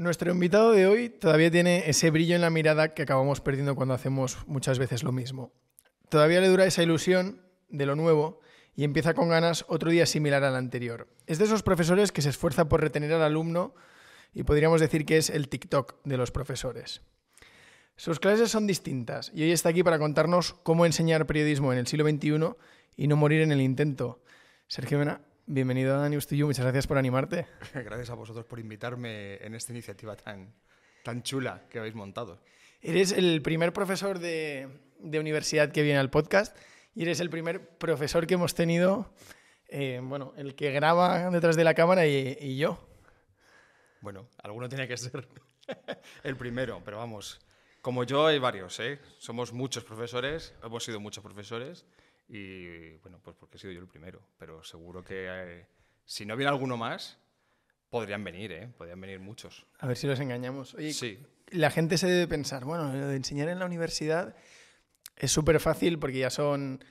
Nuestro invitado de hoy todavía tiene ese brillo en la mirada que acabamos perdiendo cuando hacemos muchas veces lo mismo. Todavía le dura esa ilusión de lo nuevo y empieza con ganas otro día similar al anterior. Es de esos profesores que se esfuerza por retener al alumno y podríamos decir que es el TikTok de los profesores. Sus clases son distintas y hoy está aquí para contarnos cómo enseñar periodismo en el siglo XXI y no morir en el intento. Sergio Mena, bienvenido a News to You, muchas gracias por animarte. Gracias a vosotros por invitarme en esta iniciativa tan chula que habéis montado. Eres el primer profesor de universidad que viene al podcast y eres el primer profesor que hemos tenido, el que graba detrás de la cámara y yo. Bueno, alguno tiene que ser el primero, pero vamos, como yo hay varios, ¿eh? Somos muchos profesores, hemos sido muchos profesores y bueno, pues porque he sido yo el primero, pero seguro que si no viene alguno más, podrían venir, ¿eh? Podrían venir muchos. A ver si los engañamos. Oye, sí. La gente se debe pensar, bueno, lo de enseñar en la universidad es súper fácil porque ya son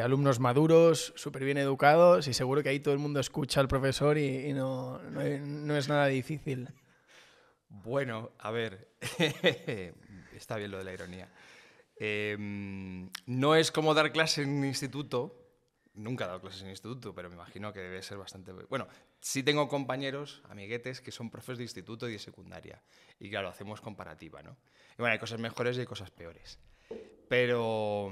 alumnos maduros, súper bien educados y seguro que ahí todo el mundo escucha al profesor y no es nada difícil. Bueno, a ver, está bien lo de la ironía. No es como dar clases en un instituto. Nunca he dado clases en instituto, pero me imagino que debe ser bastante... Bueno, sí tengo compañeros, amiguetes, que son profes de instituto y de secundaria. Y claro, hacemos comparativa, ¿no? Y bueno, hay cosas mejores y hay cosas peores. Pero,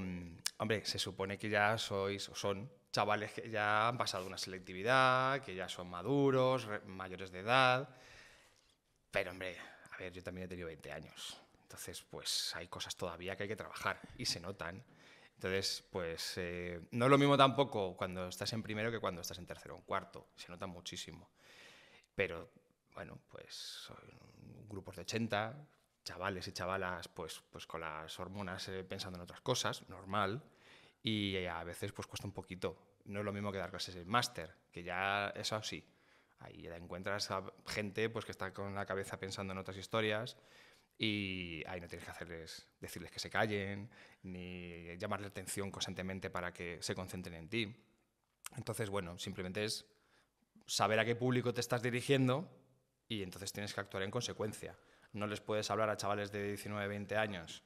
hombre, se supone que ya son chavales que ya han pasado una selectividad, que ya son maduros, mayores de edad. Pero, hombre, a ver, yo también he tenido 20 años. Entonces, pues hay cosas todavía que hay que trabajar y se notan. Entonces, pues no es lo mismo tampoco cuando estás en primero que cuando estás en tercero o en cuarto. Se nota muchísimo. Pero, bueno, pues son grupos de 80, chavales y chavalas, pues con las hormonas pensando en otras cosas, normal. Y a veces pues cuesta un poquito. No es lo mismo que dar clases en máster, que ya eso sí. Ahí ya encuentras a gente pues, que está con la cabeza pensando en otras historias y ahí no tienes que decirles que se callen ni llamarle atención constantemente para que se concentren en ti. Entonces, bueno, simplemente es saber a qué público te estás dirigiendo y entonces tienes que actuar en consecuencia. No les puedes hablar a chavales de 19, 20 años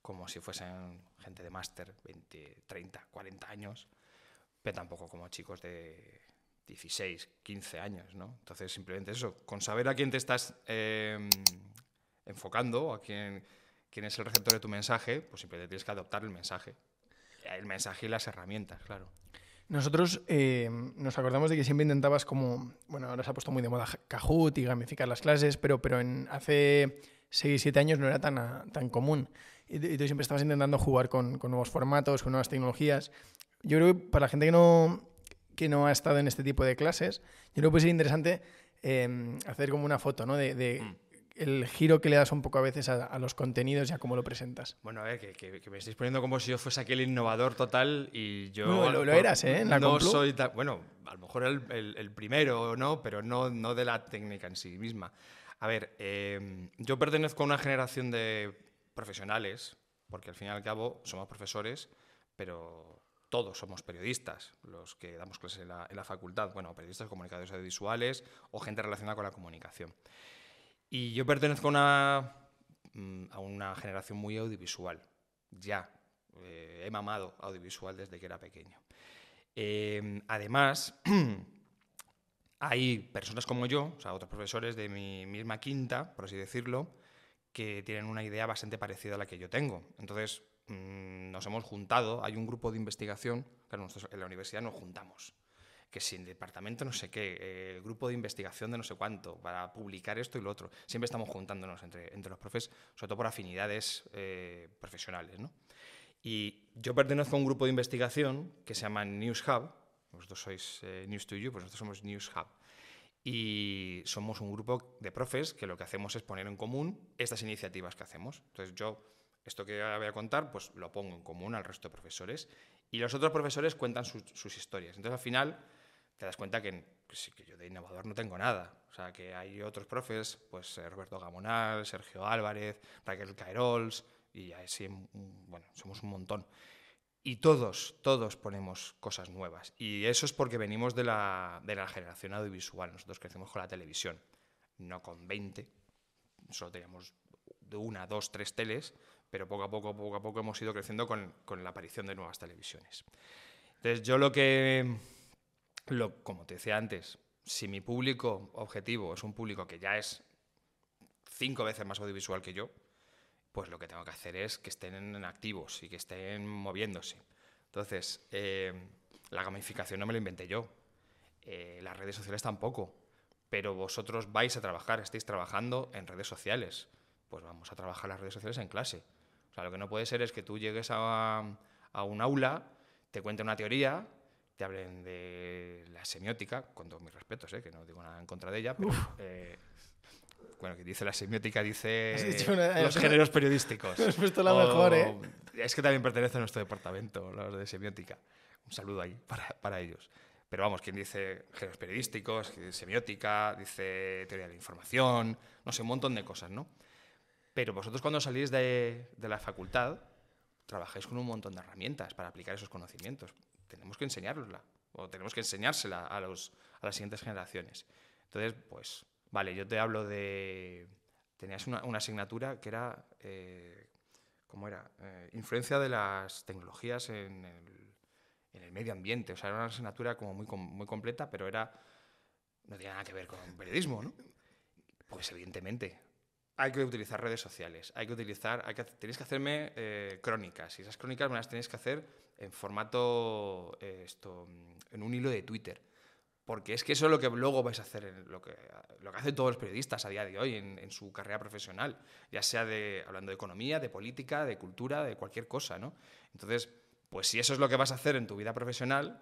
como si fuesen gente de máster, 20, 30, 40 años, pero tampoco como chicos de 16, 15 años, ¿no? Entonces, simplemente eso, con saber a quién te estás enfocando, a quién es el receptor de tu mensaje, pues simplemente tienes que adoptar el mensaje y las herramientas, claro. Nosotros nos acordamos de que siempre intentabas como... Bueno, ahora se ha puesto muy de moda Kahoot y gamificar las clases, pero hace 6-7 años no era tan común. Y tú siempre estabas intentando jugar con nuevos formatos, con nuevas tecnologías. Yo creo que para la gente que no ha estado en este tipo de clases, yo creo que puede ser interesante hacer como una foto, ¿no? El giro que le das un poco a veces a los contenidos y a cómo lo presentas. Bueno, a ver, que me estáis poniendo como si yo fuese aquel innovador total y yo... Bueno, lo eras, ¿eh? En la no Complu. soy tan... Bueno, a lo mejor el primero, ¿no? Pero no de la técnica en sí misma. A ver, yo pertenezco a una generación de profesionales, porque al fin y al cabo somos profesores, pero todos somos periodistas, los que damos clases en la facultad. Bueno, periodistas, comunicadores audiovisuales o gente relacionada con la comunicación. Y yo pertenezco a una generación muy audiovisual. Ya he mamado audiovisual desde que era pequeño. Además, hay personas como yo, o sea, otros profesores de mi misma quinta, por así decirlo, que tienen una idea bastante parecida a la que yo tengo. Entonces, nos hemos juntado, hay un grupo de investigación, claro, nosotros en la universidad nos juntamos, que si en el departamento no sé qué, el grupo de investigación de no sé cuánto, para publicar esto y lo otro. Siempre estamos juntándonos entre los profes, sobre todo por afinidades profesionales, ¿no? Y yo pertenezco a un grupo de investigación que se llama News Hub. Vosotros sois News to You, pues nosotros somos News Hub. Y somos un grupo de profes que lo que hacemos es poner en común estas iniciativas que hacemos. Entonces yo, esto que ahora voy a contar, pues lo pongo en común al resto de profesores y los otros profesores cuentan sus historias. Entonces al final te das cuenta que yo de innovador no tengo nada. O sea, que hay otros profes, pues Roberto Gamonal, Sergio Álvarez, Raquel Caerols, y así, bueno, somos un montón. Y todos ponemos cosas nuevas. Y eso es porque venimos de la generación audiovisual. Nosotros crecemos con la televisión, no con 20, solo teníamos de 1, 2, 3 teles, pero poco a poco hemos ido creciendo con la aparición de nuevas televisiones. Entonces yo como te decía antes, si mi público objetivo es un público que ya es 5 veces más audiovisual que yo, pues lo que tengo que hacer es que estén activos y que estén moviéndose. Entonces, la gamificación no me la inventé yo, las redes sociales tampoco, pero vosotros vais a trabajar, estáis trabajando en redes sociales, pues vamos a trabajar las redes sociales en clase. O sea, lo que no puede ser es que tú llegues a un aula, te cuenten una teoría, te hablen de la semiótica, con todos mis respetos, que no digo nada en contra de ella, pero bueno, que dice la semiótica, dice los géneros periodísticos. Has puesto la mejor, Es que también pertenece a nuestro departamento, los de semiótica. Un saludo ahí para ellos. Pero vamos, quien dice géneros periodísticos, semiótica, dice teoría de la información, no sé, un montón de cosas, ¿no? Pero vosotros cuando salís de la facultad, trabajáis con un montón de herramientas para aplicar esos conocimientos. Tenemos que enseñárosla, o tenemos que enseñársela a las siguientes generaciones. Entonces, pues, vale, yo te hablo de... Tenías una asignatura que era... ¿Cómo era? Influencia de las tecnologías en el medio ambiente. O sea, era una asignatura como muy completa, pero no tenía nada que ver con periodismo, ¿no? Pues evidentemente hay que utilizar redes sociales, tenéis que hacerme crónicas, y esas crónicas me las tenéis que hacer en formato, en un hilo de Twitter, porque es que eso es lo que luego vais a hacer, lo que hacen todos los periodistas a día de hoy en su carrera profesional, ya sea hablando de economía, de política, de cultura, de cualquier cosa, ¿no? Entonces, pues si eso es lo que vas a hacer en tu vida profesional,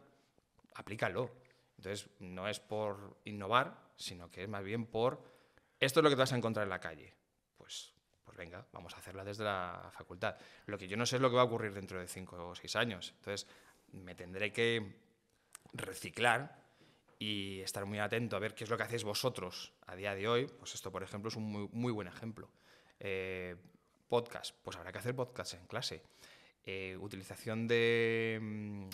aplícalo. Entonces, no es por innovar, sino que es más bien por... Esto es lo que te vas a encontrar en la calle. Pues venga, vamos a hacerla desde la facultad. Lo que yo no sé es lo que va a ocurrir dentro de 5 o 6 años. Entonces, me tendré que reciclar y estar muy atento a ver qué es lo que hacéis vosotros a día de hoy. Pues esto, por ejemplo, es un muy buen ejemplo. Podcast, pues habrá que hacer podcast en clase. Utilización de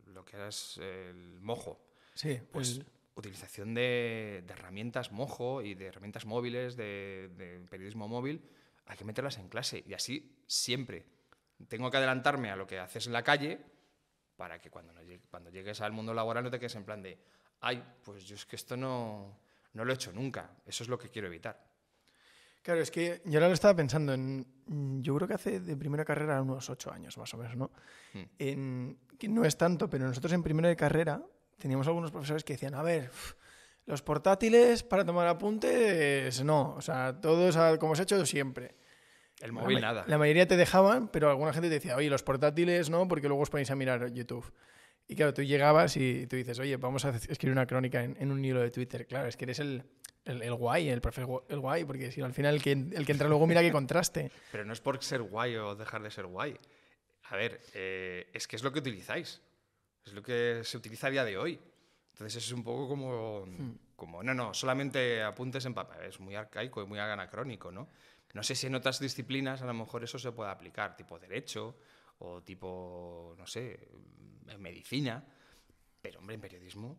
lo que es el mojo. Sí, pues utilización de herramientas mojo y de herramientas móviles, de periodismo móvil, hay que meterlas en clase. Y así siempre tengo que adelantarme a lo que haces en la calle para que cuando llegues al mundo laboral no te quedes en plan de ay, pues yo es que esto no lo he hecho nunca. Eso es lo que quiero evitar. Claro, es que yo ahora lo estaba pensando yo creo que hace de primera carrera unos 8 años más o menos, ¿no? Que no es tanto, pero nosotros en primero de carrera teníamos algunos profesores que decían, a ver, los portátiles para tomar apuntes, no, o sea, todo es como se ha hecho siempre. El móvil nada. La mayoría te dejaban, pero alguna gente te decía, oye, los portátiles no, porque luego os ponéis a mirar YouTube. Y claro, tú llegabas y tú dices, oye, vamos a escribir una crónica en un hilo de Twitter. Claro, es que eres el guay, el profesor el guay, porque si no, al final el que entra luego mira qué contraste. Pero no es por ser guay o dejar de ser guay. A ver, es que es lo que utilizáis. Es lo que se utiliza a día de hoy. Entonces es un poco como no, solamente apuntes en papel. Es muy arcaico y muy anacrónico, ¿no? No sé si en otras disciplinas a lo mejor eso se puede aplicar, tipo derecho o tipo, no sé, en medicina. Pero, hombre, en periodismo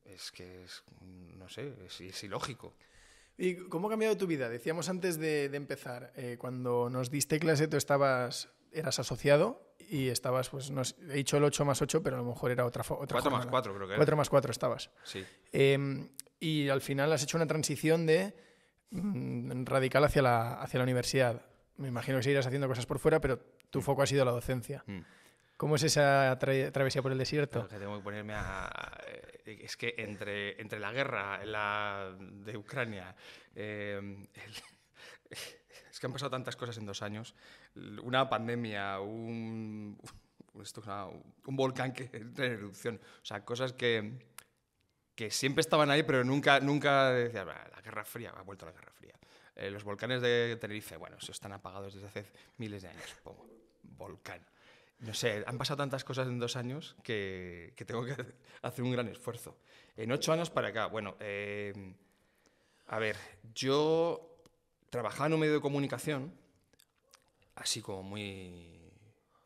es que no sé, es ilógico. ¿Y cómo ha cambiado tu vida? Decíamos antes de empezar, cuando nos diste clase tú eras asociado y estabas, pues he dicho el 8 más 8, pero a lo mejor era otra 4 más 4 creo que era. 4 más 4 estabas. Sí. Y al final has hecho una transición de radical hacia la universidad. Me imagino que seguirás haciendo cosas por fuera, pero tu foco ha sido la docencia. ¿Cómo es esa travesía por el desierto? Que tengo que ponerme es que entre la guerra de Ucrania, es que han pasado tantas cosas en 2 años. Una pandemia, un volcán que entra en erupción. O sea, cosas que siempre estaban ahí, pero nunca decías, la Guerra Fría, ha vuelto la Guerra Fría. Los volcanes de Tenerife, bueno, eso están apagados desde hace miles de años. Volcán. No sé, han pasado tantas cosas en 2 años que tengo que hacer un gran esfuerzo. En 8 años para acá, bueno, a ver, yo trabajaba en un medio de comunicación, así como muy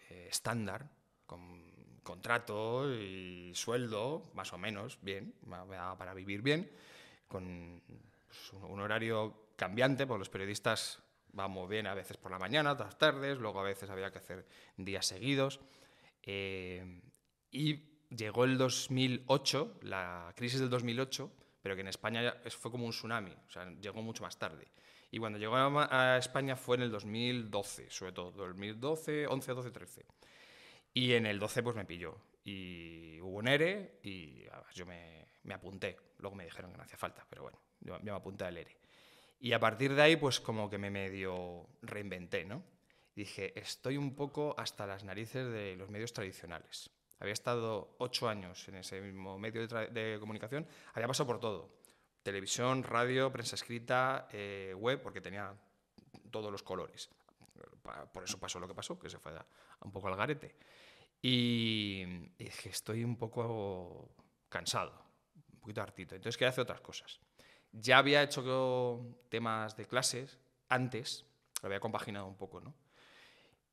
estándar, con contrato y sueldo, más o menos, bien, me daba para vivir bien, con un horario cambiante, porque los periodistas vamos bien a veces por la mañana, otras tardes, luego a veces había que hacer días seguidos. Y llegó el 2008, la crisis del 2008, pero que en España fue como un tsunami, o sea, llegó mucho más tarde. Y cuando llegó a España fue en el 2012, sobre todo, 2012, 11, 12, 13. Y en el 12 pues me pilló. Y hubo un ERE y yo me apunté. Luego me dijeron que no hacía falta, pero bueno, yo me apunté al ERE. Y a partir de ahí pues como que me medio reinventé, ¿no? Dije, estoy un poco hasta las narices de los medios tradicionales. Había estado 8 años en ese mismo medio de comunicación, había pasado por todo. Televisión, radio, prensa escrita, web, porque tenía todos los colores. Por eso pasó lo que pasó, que se fue un poco al garete. Y dije, estoy un poco cansado, un poquito hartito. Entonces quería hacer otras cosas. Ya había hecho temas de clases antes, lo había compaginado un poco, ¿no?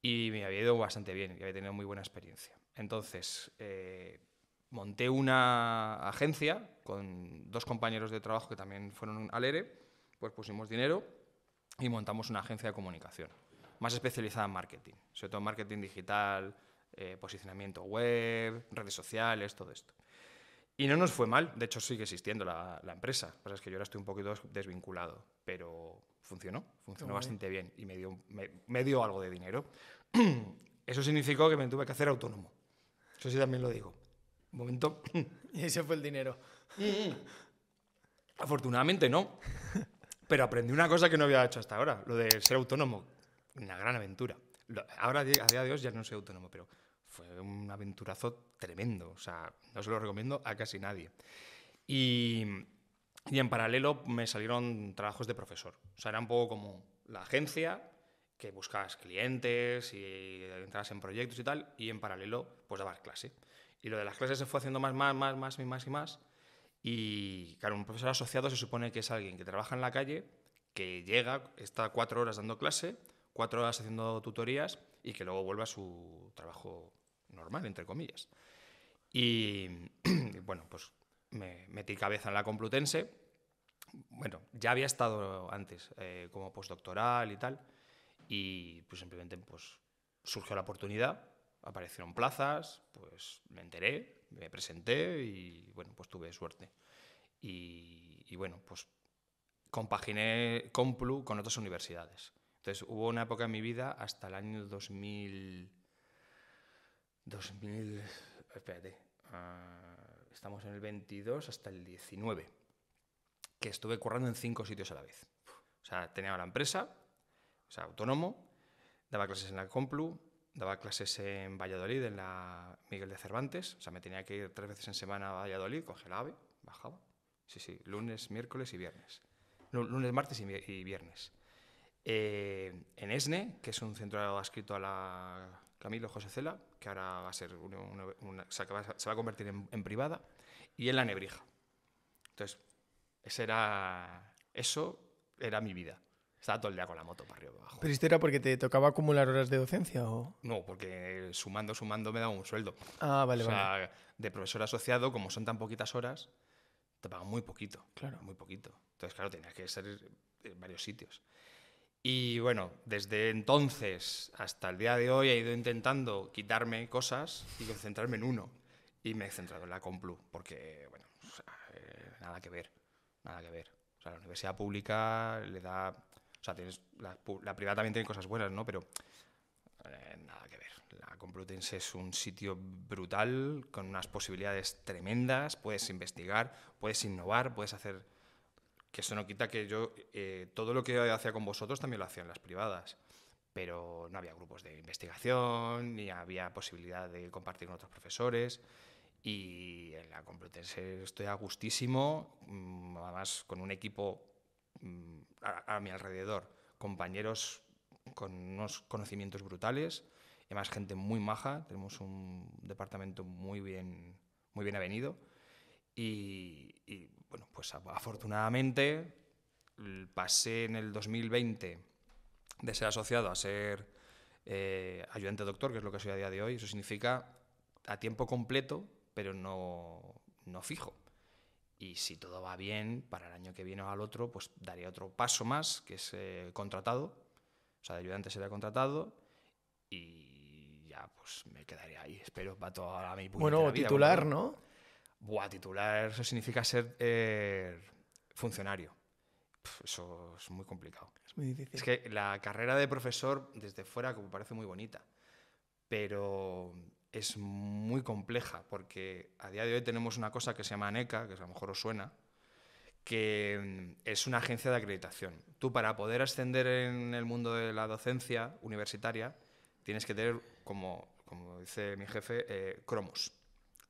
Y me había ido bastante bien, y había tenido muy buena experiencia. Entonces, monté una agencia con 2 compañeros de trabajo que también fueron al ERE, pues pusimos dinero y montamos una agencia de comunicación, más especializada en marketing, sobre todo en marketing digital, posicionamiento web, redes sociales, todo esto. Y no nos fue mal, de hecho sigue existiendo la empresa, lo que pasa es que yo ahora estoy un poquito desvinculado, pero funcionó bastante bien y me dio algo de dinero. Eso significó que me tuve que hacer autónomo, eso sí también lo digo. Un momento. Y ese fue el dinero. Afortunadamente no, pero aprendí una cosa que no había hecho hasta ahora, lo de ser autónomo, una gran aventura. Ahora, a día de hoy, ya no soy autónomo, pero fue un aventurazo tremendo. O sea, no se lo recomiendo a casi nadie. Y en paralelo me salieron trabajos de profesor. O sea, era un poco como la agencia, que buscabas clientes y entrabas en proyectos y tal, y en paralelo pues dabas clase. Y lo de las clases se fue haciendo más y más. Y claro, un profesor asociado se supone que es alguien que trabaja en la calle, que llega, está 4 horas dando clase, 4 horas haciendo tutorías y que luego vuelve a su trabajo normal, entre comillas. Y bueno, pues me metí cabeza en la Complutense. Bueno, ya había estado antes como postdoctoral y tal, y pues simplemente pues, surgió la oportunidad, aparecieron plazas, pues me enteré, me presenté y bueno, pues tuve suerte. Y bueno, pues compaginé Complu con otras universidades. Entonces hubo una época en mi vida hasta el año 2000, espérate, estamos en el 22 hasta el 19, que estuve currando en 5 sitios a la vez. O sea, tenía la empresa, o sea, autónomo, daba clases en la Complu, daba clases en Valladolid, en la Miguel de Cervantes, o sea, me tenía que ir 3 veces en semana a Valladolid, cogía el AVE, bajaba. Sí, lunes, miércoles y viernes. Lunes, martes y viernes. En ESNE, que es un centro adscrito a la Camilo José Cela, que ahora va a ser se va a convertir en privada, y en la Nebrija. Entonces, eso era mi vida. Estaba todo el día con la moto para arriba y para abajo. ¿Pero esto era porque te tocaba acumular horas de docencia o...? No, porque sumando me daba un sueldo. Ah, vale, o sea, vale. de profesor asociado, como son tan poquitas horas, te pagan muy poquito. Claro. Muy poquito. Entonces, claro, tenías que ser en varios sitios. Y bueno, desde entonces hasta el día de hoy he ido intentando quitarme cosas y concentrarme en uno. Y me he centrado en la Complu, porque, bueno, o sea, nada que ver. Nada que ver. O sea, la universidad pública le da... O sea, la privada también tiene cosas buenas, ¿no? Pero nada que ver. La Complutense es un sitio brutal, con unas posibilidades tremendas. Puedes investigar, puedes innovar, puedes hacer... Que eso no quita que yo todo lo que hacía con vosotros también lo hacía en las privadas, pero no había grupos de investigación, ni había posibilidad de compartir con otros profesores. Y en la Complutense estoy a gustísimo, además con un equipo a mi alrededor, compañeros con unos conocimientos brutales, y además gente muy maja, tenemos un departamento muy bien avenido. Y bueno, pues afortunadamente pasé en el 2020 de ser asociado a ser ayudante doctor, que es lo que soy a día de hoy. Eso significa a tiempo completo, pero no fijo. Y si todo va bien, para el año que viene o al otro, pues daría otro paso más, que es contratado. O sea, de ayudante sería contratado y ya pues me quedaría ahí. Espero para toda mi Bueno, puñetera o vida. titular, ¿no? Buah, titular, eso significa ser funcionario. Eso es muy complicado. Es muy difícil. Es que la carrera de profesor, desde fuera, como parece muy bonita, pero es muy compleja, porque a día de hoy tenemos una cosa que se llama ANECA, que a lo mejor os suena, que es una agencia de acreditación. Tú, para poder ascender en el mundo de la docencia universitaria, tienes que tener, como dice mi jefe, cromos.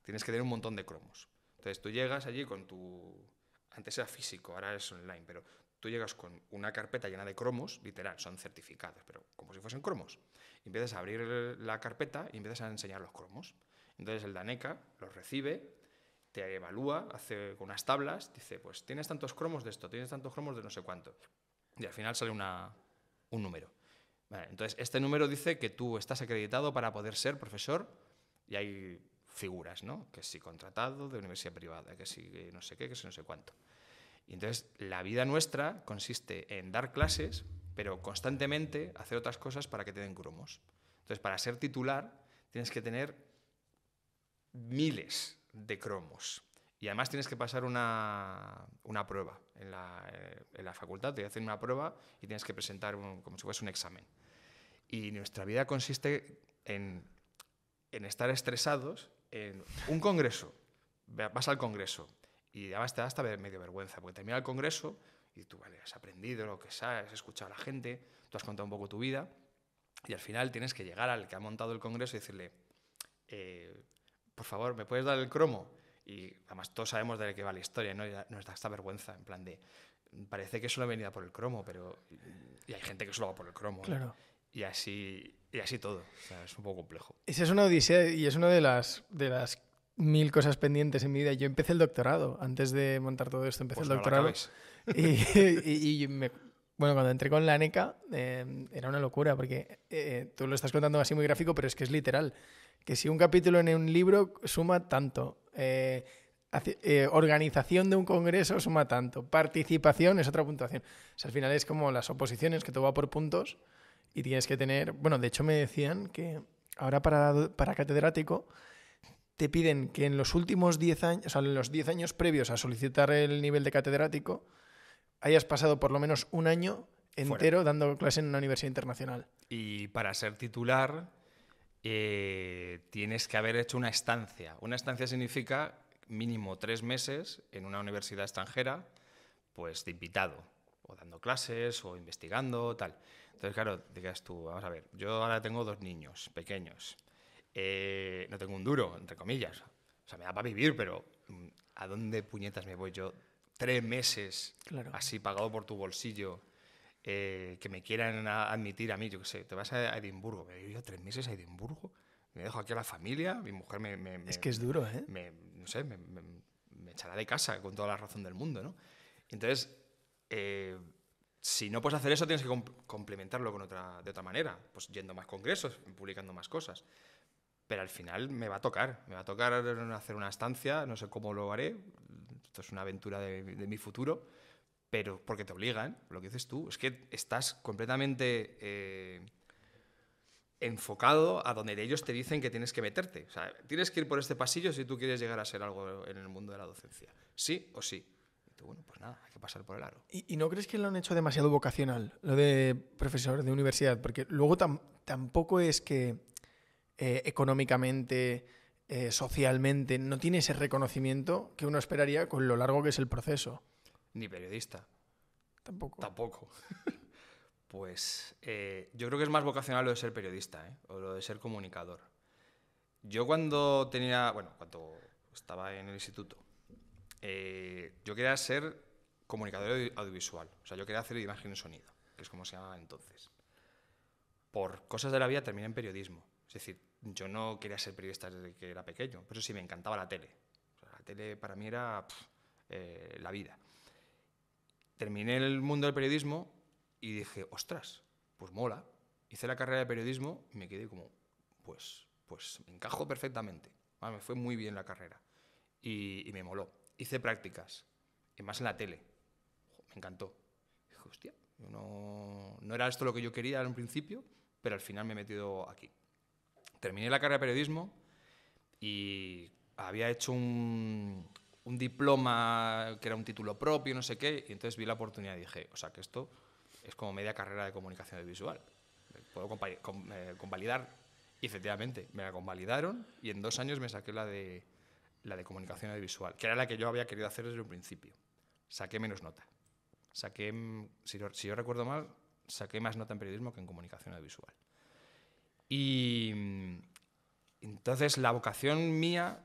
Tienes que tener un montón de cromos. Entonces tú llegas allí con tu... Antes era físico, ahora es online, pero tú llegas con una carpeta llena de cromos, literal, son certificados, pero como si fuesen cromos. Y empiezas a abrir la carpeta y empiezas a enseñar los cromos. Entonces el DANECA los recibe, te evalúa, hace con unas tablas, dice, pues tienes tantos cromos de esto, tienes tantos cromos de no sé cuánto. Y al final sale un número. Vale, entonces este número dice que tú estás acreditado para poder ser profesor y hay figuras, ¿no? Que si contratado de universidad privada, que si no sé qué, que si no sé cuánto. Y entonces la vida nuestra consiste en dar clases, pero constantemente hacer otras cosas para que te den cromos. Entonces, para ser titular tienes que tener miles de cromos. Y además tienes que pasar una prueba en la facultad. Te hacen una prueba y tienes que presentar como si fuese un examen. Y nuestra vida consiste en estar estresados en un congreso. Vas al congreso y además te da hasta medio vergüenza, porque termina el congreso y tú, vale, has aprendido lo que sabes, has escuchado a la gente, tú has contado un poco tu vida y al final tienes que llegar al que ha montado el congreso y decirle, por favor, ¿me puedes dar el cromo? Y además todos sabemos de qué va la historia, ¿no? Y nos da esta vergüenza, en plan de, parece que solo he venido por el cromo, pero... Y hay gente que solo va por el cromo. Claro. ¿no? Y así todo. O sea, es un poco complejo. Esa es una odisea y es una de las 1000 cosas pendientes en mi vida. Yo empecé el doctorado. Antes de montar todo esto, empecé Pues el no lo doctorado. acabes. Bueno, cuando entré con la ANECA era una locura porque tú lo estás contando así muy gráfico, pero es que es literal. Que si un capítulo en un libro suma tanto, organización de un congreso suma tanto, participación es otra puntuación. O sea, al final es como las oposiciones, que todo va por puntos y tienes que tener... Bueno, de hecho me decían que ahora para catedrático te piden que en los últimos 10 años, o sea, en los 10 años previos a solicitar el nivel de catedrático, hayas pasado por lo menos un año entero Fuera. dando clase en una universidad internacional. Y para ser titular tienes que haber hecho una estancia. Una estancia significa mínimo 3 meses en una universidad extranjera, pues de invitado, o dando clases, o investigando, tal. Entonces, claro, digas tú, vamos a ver, yo ahora tengo 2 niños pequeños. No tengo un duro, entre comillas. O sea, me da para vivir, pero ¿a dónde puñetas me voy yo? 3 meses Claro. así pagado por tu bolsillo, que me quieran admitir a mí, yo qué sé, te vas a Edimburgo. Me voy yo 3 meses a Edimburgo, me dejo aquí a la familia, mi mujer Es que es duro, ¿eh? no sé, me echará de casa con toda la razón del mundo, ¿no? Entonces, si no puedes hacer eso, tienes que complementarlo de otra manera, pues yendo a más congresos, publicando más cosas. Pero al final me va a tocar hacer una estancia, no sé cómo lo haré, esto es una aventura de mi futuro, pero porque te obligan, lo que dices tú, es que estás completamente enfocado a donde ellos te dicen que tienes que meterte. O sea, tienes que ir por este pasillo si tú quieres llegar a ser algo en el mundo de la docencia. Sí o sí. Y tú, bueno, pues nada, hay que pasar por el aro. ¿Y no crees que lo han hecho demasiado vocacional, lo de profesor de universidad? Porque luego tampoco es que económicamente, socialmente, no tiene ese reconocimiento que uno esperaría con lo largo que es el proceso. Ni periodista. Tampoco. Tampoco. Pues yo creo que es más vocacional lo de ser periodista, o lo de ser comunicador. Yo cuando estaba en el instituto, yo quería ser comunicador audiovisual. O sea, yo quería hacer imagen y sonido, que es como se llamaba entonces. Por cosas de la vida terminé en periodismo. Es decir, yo no quería ser periodista desde que era pequeño, pero sí me encantaba la tele. O sea, la tele para mí era la vida. Terminé en el mundo del periodismo y dije, ostras, pues mola. Hice la carrera de periodismo y me quedé como, pues me encajo perfectamente. Me fue muy bien la carrera y me moló. Hice prácticas y más en la tele. Me encantó. Dije, hostia, no era esto lo que yo quería en un principio, pero al final me he metido aquí. Terminé la carrera de periodismo y había hecho un diploma que era un título propio, no sé qué, y entonces vi la oportunidad y dije, o sea, que esto es como media carrera de comunicación audiovisual. Puedo convalidar. Y efectivamente, me la convalidaron y en 2 años me saqué la de comunicación audiovisual, que era la que yo había querido hacer desde un principio. Saqué menos nota. Saqué, si yo recuerdo mal, saqué más nota en periodismo que en comunicación audiovisual. Y entonces la vocación mía,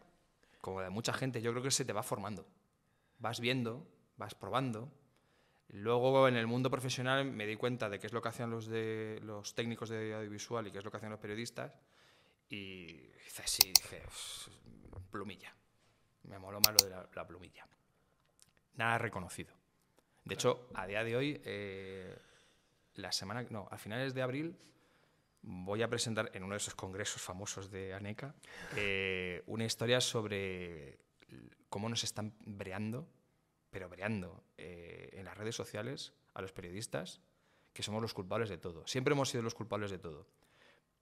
como de mucha gente, yo creo que se te va formando. Vas viendo, vas probando. Luego en el mundo profesional me di cuenta de qué es lo que hacían los técnicos de audiovisual y qué es lo que hacían los periodistas. Y dije, plumilla. Me moló más lo de la plumilla. Nada reconocido. De hecho, a día de hoy, a finales de abril, voy a presentar en uno de esos congresos famosos de ANECA una historia sobre cómo nos están breando en las redes sociales a los periodistas, que somos los culpables de todo. Siempre hemos sido los culpables de todo.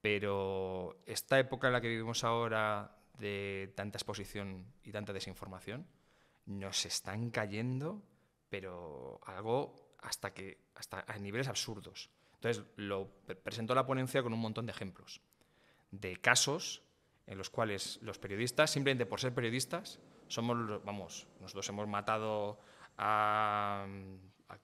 Pero esta época en la que vivimos ahora de tanta exposición y tanta desinformación, nos están cayendo, pero algo hasta a niveles absurdos. Entonces, presentó la ponencia con un montón de ejemplos de casos en los cuales los periodistas, simplemente por ser periodistas, nosotros hemos matado a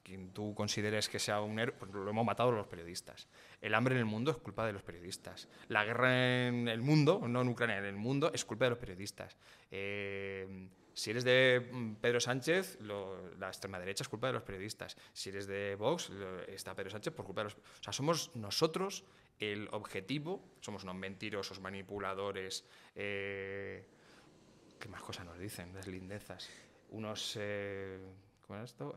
quien tú consideres que sea un héroe, pues lo hemos matado los periodistas. El hambre en el mundo es culpa de los periodistas. La guerra en el mundo, no en Ucrania, en el mundo, es culpa de los periodistas. Si eres de Pedro Sánchez, la extrema derecha es culpa de los periodistas. Si eres de Vox, está Pedro Sánchez por culpa de los... O sea, somos nosotros el objetivo, somos unos mentirosos, manipuladores, ¿qué más cosas nos dicen? Las lindezas. Unos... ¿cómo es esto?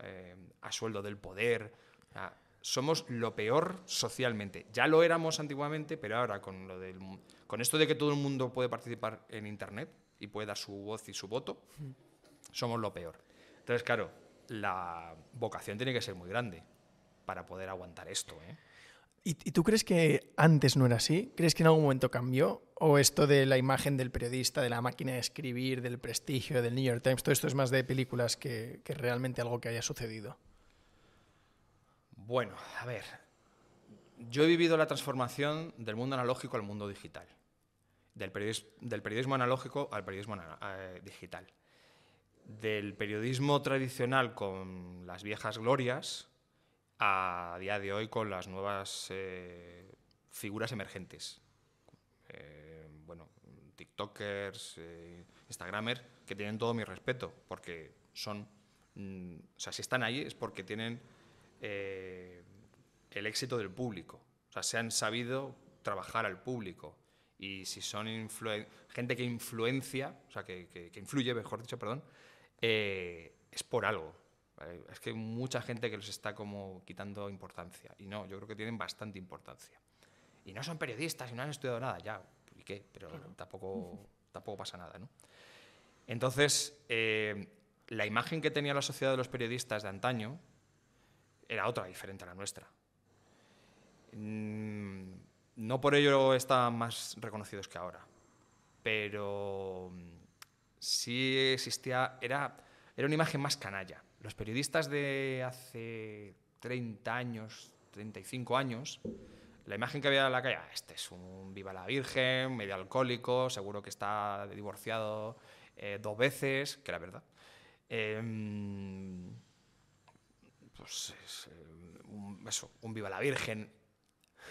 A sueldo del poder. O sea, somos lo peor socialmente. Ya lo éramos antiguamente, pero ahora con esto de que todo el mundo puede participar en Internet y puede dar su voz y su voto, somos lo peor. Entonces, claro, la vocación tiene que ser muy grande para poder aguantar esto, ¿eh? ¿Y tú crees que antes no era así? ¿Crees que en algún momento cambió? ¿O esto de la imagen del periodista, de la máquina de escribir, del prestigio, del New York Times, todo esto es más de películas que realmente algo que haya sucedido? Bueno, a ver, yo he vivido la transformación del mundo analógico al mundo digital, del periodismo analógico al periodismo digital, del periodismo tradicional con las viejas glorias a día de hoy con las nuevas figuras emergentes. TikTokers, Instagramers, que tienen todo mi respeto, porque son... o sea, si están ahí es porque tienen el éxito del público. O sea, se han sabido trabajar al público. Y si son gente que influencia, o sea, que influye, mejor dicho, perdón, es por algo. ¿Vale? Es que hay mucha gente que los está como quitando importancia. Y no, yo creo que tienen bastante importancia. Y no son periodistas y no han estudiado nada, ya, ¿y qué? Pero claro, tampoco pasa nada, ¿no? Entonces, la imagen que tenía la sociedad de los periodistas de antaño era otra, diferente a la nuestra. No por ello estaban más reconocidos que ahora, pero sí existía, era una imagen más canalla. Los periodistas de hace 30 años, 35 años, la imagen que había en la calle, este es un viva la Virgen, medio alcohólico, seguro que está divorciado 2 veces, que era verdad. Pues un viva la Virgen.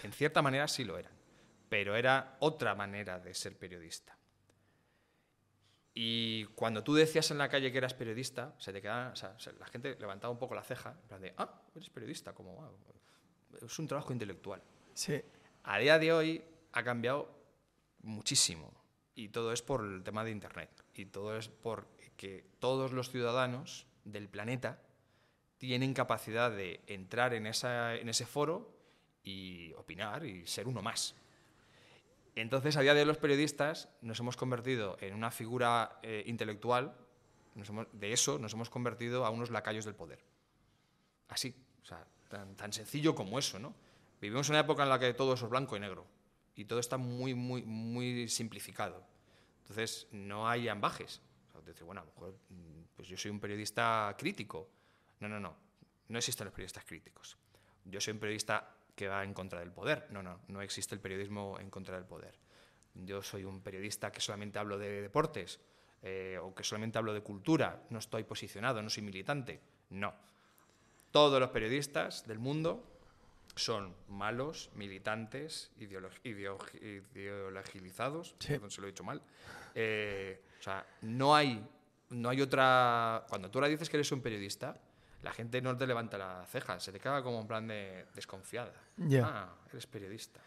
En cierta manera sí lo eran, pero era otra manera de ser periodista. Y cuando tú decías en la calle que eras periodista, la gente levantaba un poco la ceja, en plan de, eres periodista, como, es un trabajo intelectual. Sí. A día de hoy ha cambiado muchísimo, y todo es por el tema de Internet, y todo es porque todos los ciudadanos del planeta tienen capacidad de entrar en ese foro y opinar y ser uno más. Entonces, a día de hoy los periodistas nos hemos convertido en una figura intelectual de eso nos hemos convertido a unos lacayos del poder. Así, o sea, tan sencillo como eso, ¿no? Vivimos en una época en la que todo eso es blanco y negro y todo está muy, muy, muy simplificado. Entonces, no hay ambajes. O sea, decir, bueno, a lo mejor pues yo soy un periodista crítico. No existen los periodistas críticos. Yo soy un periodista que va en contra del poder. No existe el periodismo en contra del poder. Yo soy un periodista que solamente hablo de deportes o que solamente hablo de cultura. No estoy posicionado, no soy militante. No. Todos los periodistas del mundo son malos, militantes, ideologizados, Sí. perdón, se lo he dicho mal. O sea, no hay otra... Cuando tú ahora dices que eres un periodista, la gente no te levanta la ceja, se te queda como en plan de desconfiada. Ya. Ah, eres periodista.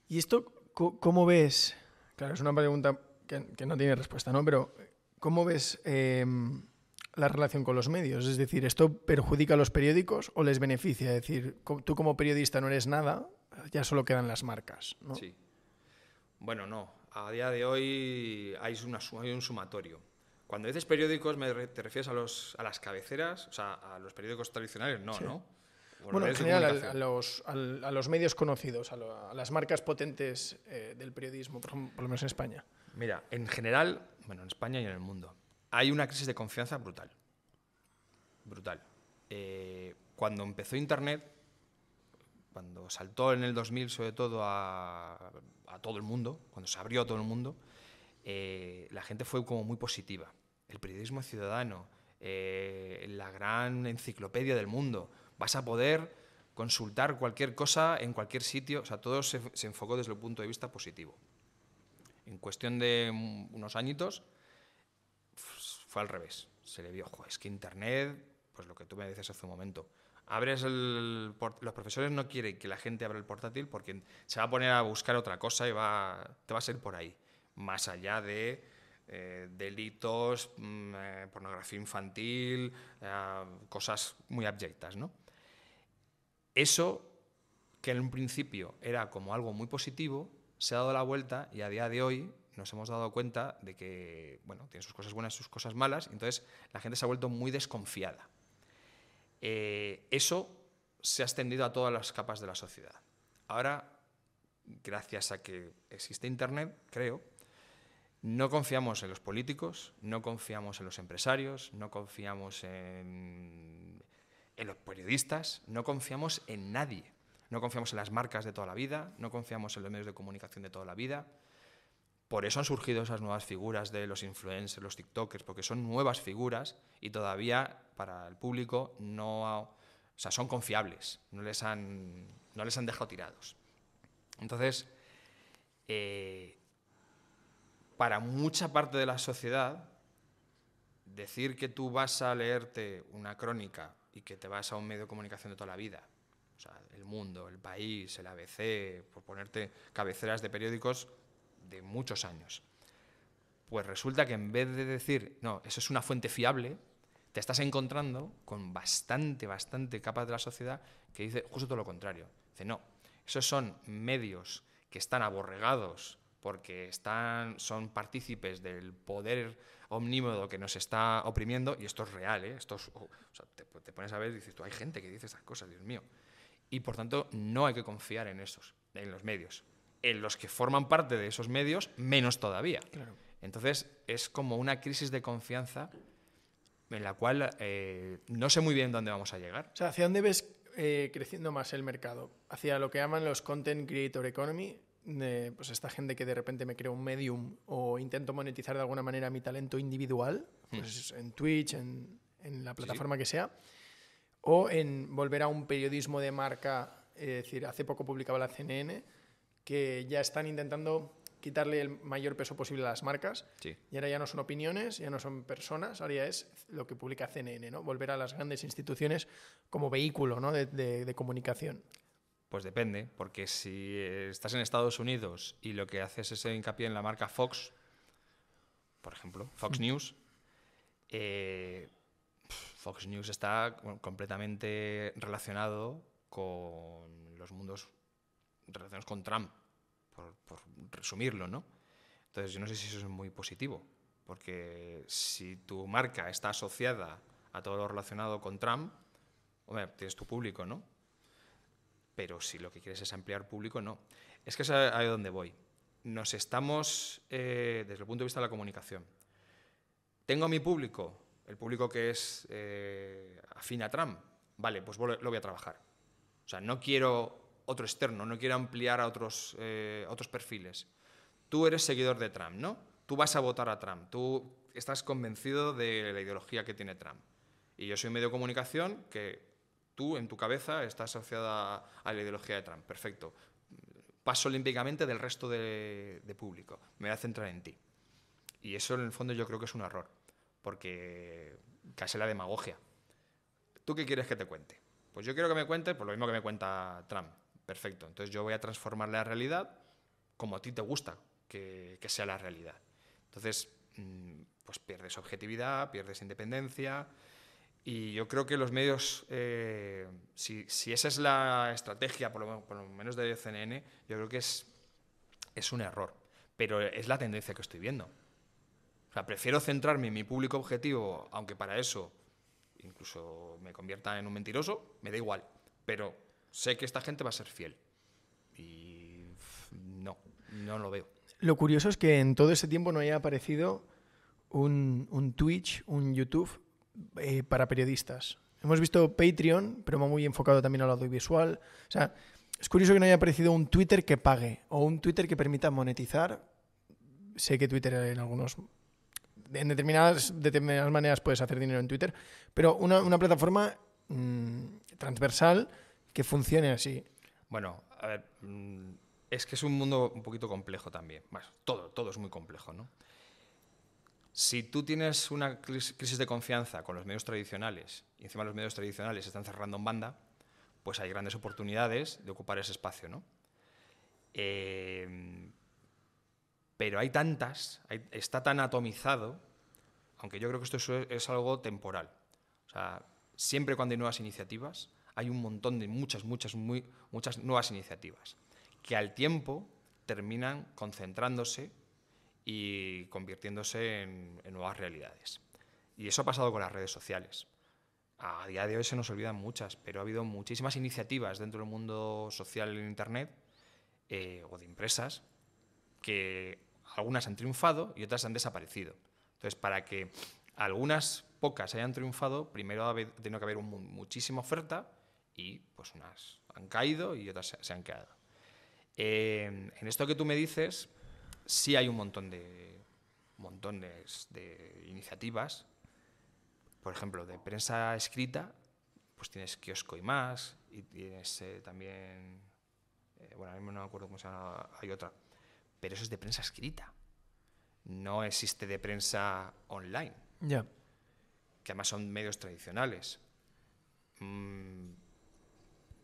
¿Y esto cómo ves? Claro, es una pregunta que no tiene respuesta, ¿no? Pero ¿cómo ves la relación con los medios? Es decir, ¿esto perjudica a los periódicos o les beneficia? Es decir, tú como periodista no eres nada, ya solo quedan las marcas, ¿no? Sí. Bueno, no. A día de hoy hay un sumatorio. Cuando dices periódicos, ¿te refieres a las cabeceras? O sea, a los periódicos tradicionales, no, Sí. ¿no? O Bueno, en medios de general comunicación. a los medios conocidos, a las marcas potentes del periodismo, por ejemplo, por lo menos en España. Mira, en general, bueno, en España y en el mundo, hay una crisis de confianza brutal. Brutal. Cuando empezó Internet, cuando saltó en el 2000 sobre todo a todo el mundo, cuando se abrió a todo el mundo, la gente fue como muy positiva. El periodismo ciudadano, la gran enciclopedia del mundo, vas a poder consultar cualquier cosa en cualquier sitio, o sea, todo se enfocó desde el punto de vista positivo. En cuestión de unos añitos fue al revés. Se le vio, es que Internet, pues lo que tú me dices hace un momento, los profesores no quieren que la gente abra el portátil porque se va a poner a buscar otra cosa y te va a ser por ahí, más allá de delitos, pornografía infantil, cosas muy abyectas, ¿no? Eso, que en un principio era como algo muy positivo, se ha dado la vuelta y a día de hoy nos hemos dado cuenta de que, bueno, tiene sus cosas buenas y sus cosas malas, y entonces la gente se ha vuelto muy desconfiada. Eso se ha extendido a todas las capas de la sociedad. Ahora, gracias a que existe Internet, creo, no confiamos en los políticos, no confiamos en los empresarios, no confiamos en los periodistas, no confiamos en nadie. No confiamos en las marcas de toda la vida, no confiamos en los medios de comunicación de toda la vida. Por eso han surgido esas nuevas figuras de los influencers, los tiktokers, porque son nuevas figuras y todavía para el público son confiables, no les han dejado tirados. Entonces, para mucha parte de la sociedad, decir que tú vas a leerte una crónica y que te vas a un medio de comunicación de toda la vida, o sea, El Mundo, El País, el ABC, por ponerte cabeceras de periódicos de muchos años, pues resulta que en vez de decir, no, eso es una fuente fiable, te estás encontrando con bastante capas de la sociedad que dice justo todo lo contrario. Dice, no, esos son medios que están aborregados porque son partícipes del poder omnímodo que nos está oprimiendo, y esto es real, ¿eh? Te pones a ver y dices, tú, hay gente que dice estas cosas, Dios mío. Y por tanto, no hay que confiar en los medios. En los que forman parte de esos medios, menos todavía. Claro. Entonces, es como una crisis de confianza en la cual no sé muy bien dónde vamos a llegar. O sea, ¿hacia dónde ves creciendo más el mercado? ¿Hacia lo que llaman los Content Creator Economy? Pues esta gente que de repente me crea un medium o intento monetizar de alguna manera mi talento individual, pues en Twitch, en la plataforma que sea, o en volver a un periodismo de marca. Es decir, hace poco publicaba la CNN que ya están intentando quitarle el mayor peso posible a las marcas. Sí. Y ahora ya no son opiniones, ya no son personas, ahora ya es lo que publica CNN, ¿no? Volver a las grandes instituciones como vehículo, ¿no? de comunicación. Pues depende, porque si estás en Estados Unidos y lo que haces es hincapié en la marca Fox, por ejemplo, Fox News, Fox News está completamente relacionado con los mundos relacionados con Trump, por resumirlo, ¿no? Entonces yo no sé si eso es muy positivo. Porque si tu marca está asociada a todo lo relacionado con Trump, hombre, tienes tu público, ¿no? Pero si lo que quieres es ampliar público, no. Es que es ahí donde voy. Nos estamos, desde el punto de vista de la comunicación, tengo mi público, el público que es afín a Trump, vale, pues lo voy a trabajar. O sea, no quiero otro externo, no quiero ampliar a otros perfiles. Tú eres seguidor de Trump, ¿no? Tú vas a votar a Trump, tú estás convencido de la ideología que tiene Trump. Y yo soy un medio de comunicación que tú, en tu cabeza, estás asociada a la ideología de Trump. Perfecto. Paso olímpicamente del resto de público. Me voy a centrar en ti. Y eso, en el fondo, yo creo que es un error. Porque casi la demagogia. ¿Tú qué quieres que te cuente? Pues yo quiero que me cuente por lo mismo que me cuenta Trump. Perfecto. Entonces yo voy a transformar la realidad como a ti te gusta que sea la realidad. Entonces, pues pierdes objetividad, pierdes independencia. Y yo creo que los medios, si esa es la estrategia, por lo menos de CNN, yo creo que es un error. Pero es la tendencia que estoy viendo. O sea, prefiero centrarme en mi público objetivo, aunque para eso incluso me convierta en un mentiroso, me da igual. Pero sé que esta gente va a ser fiel. Y no lo veo. Lo curioso es que en todo ese tiempo no haya aparecido un Twitch, un YouTube para periodistas. Hemos visto Patreon, pero muy enfocado también al audiovisual. O sea, es curioso que no haya aparecido un Twitter que pague o un Twitter que permita monetizar. Sé que Twitter en determinadas maneras puedes hacer dinero en Twitter, pero una plataforma transversal que funcione así. Bueno, a ver, es que es un mundo un poquito complejo también. Bueno, todo es muy complejo, ¿no? Si tú tienes una crisis de confianza con los medios tradicionales y encima los medios tradicionales se están cerrando en banda, pues hay grandes oportunidades de ocupar ese espacio, ¿no? Pero hay tantas, está tan atomizado, aunque yo creo que esto es algo temporal. O sea, siempre cuando hay nuevas iniciativas, hay un montón de muchas nuevas iniciativas que al tiempo terminan concentrándose y convirtiéndose en nuevas realidades. Y eso ha pasado con las redes sociales. A día de hoy se nos olvidan muchas, pero ha habido muchísimas iniciativas dentro del mundo social en Internet o de empresas que algunas han triunfado y otras han desaparecido. Entonces, para que algunas pocas hayan triunfado, primero ha tenido que haber muchísima oferta y pues unas han caído y otras se han quedado. En esto que tú me dices, sí hay un montones de iniciativas. Por ejemplo, de prensa escrita, pues tienes Kiosco y Más, y tienes también, bueno, a mí no me acuerdo cómo se llama, hay otra, pero eso es de prensa escrita. No existe de prensa online, Ya. que además son medios tradicionales.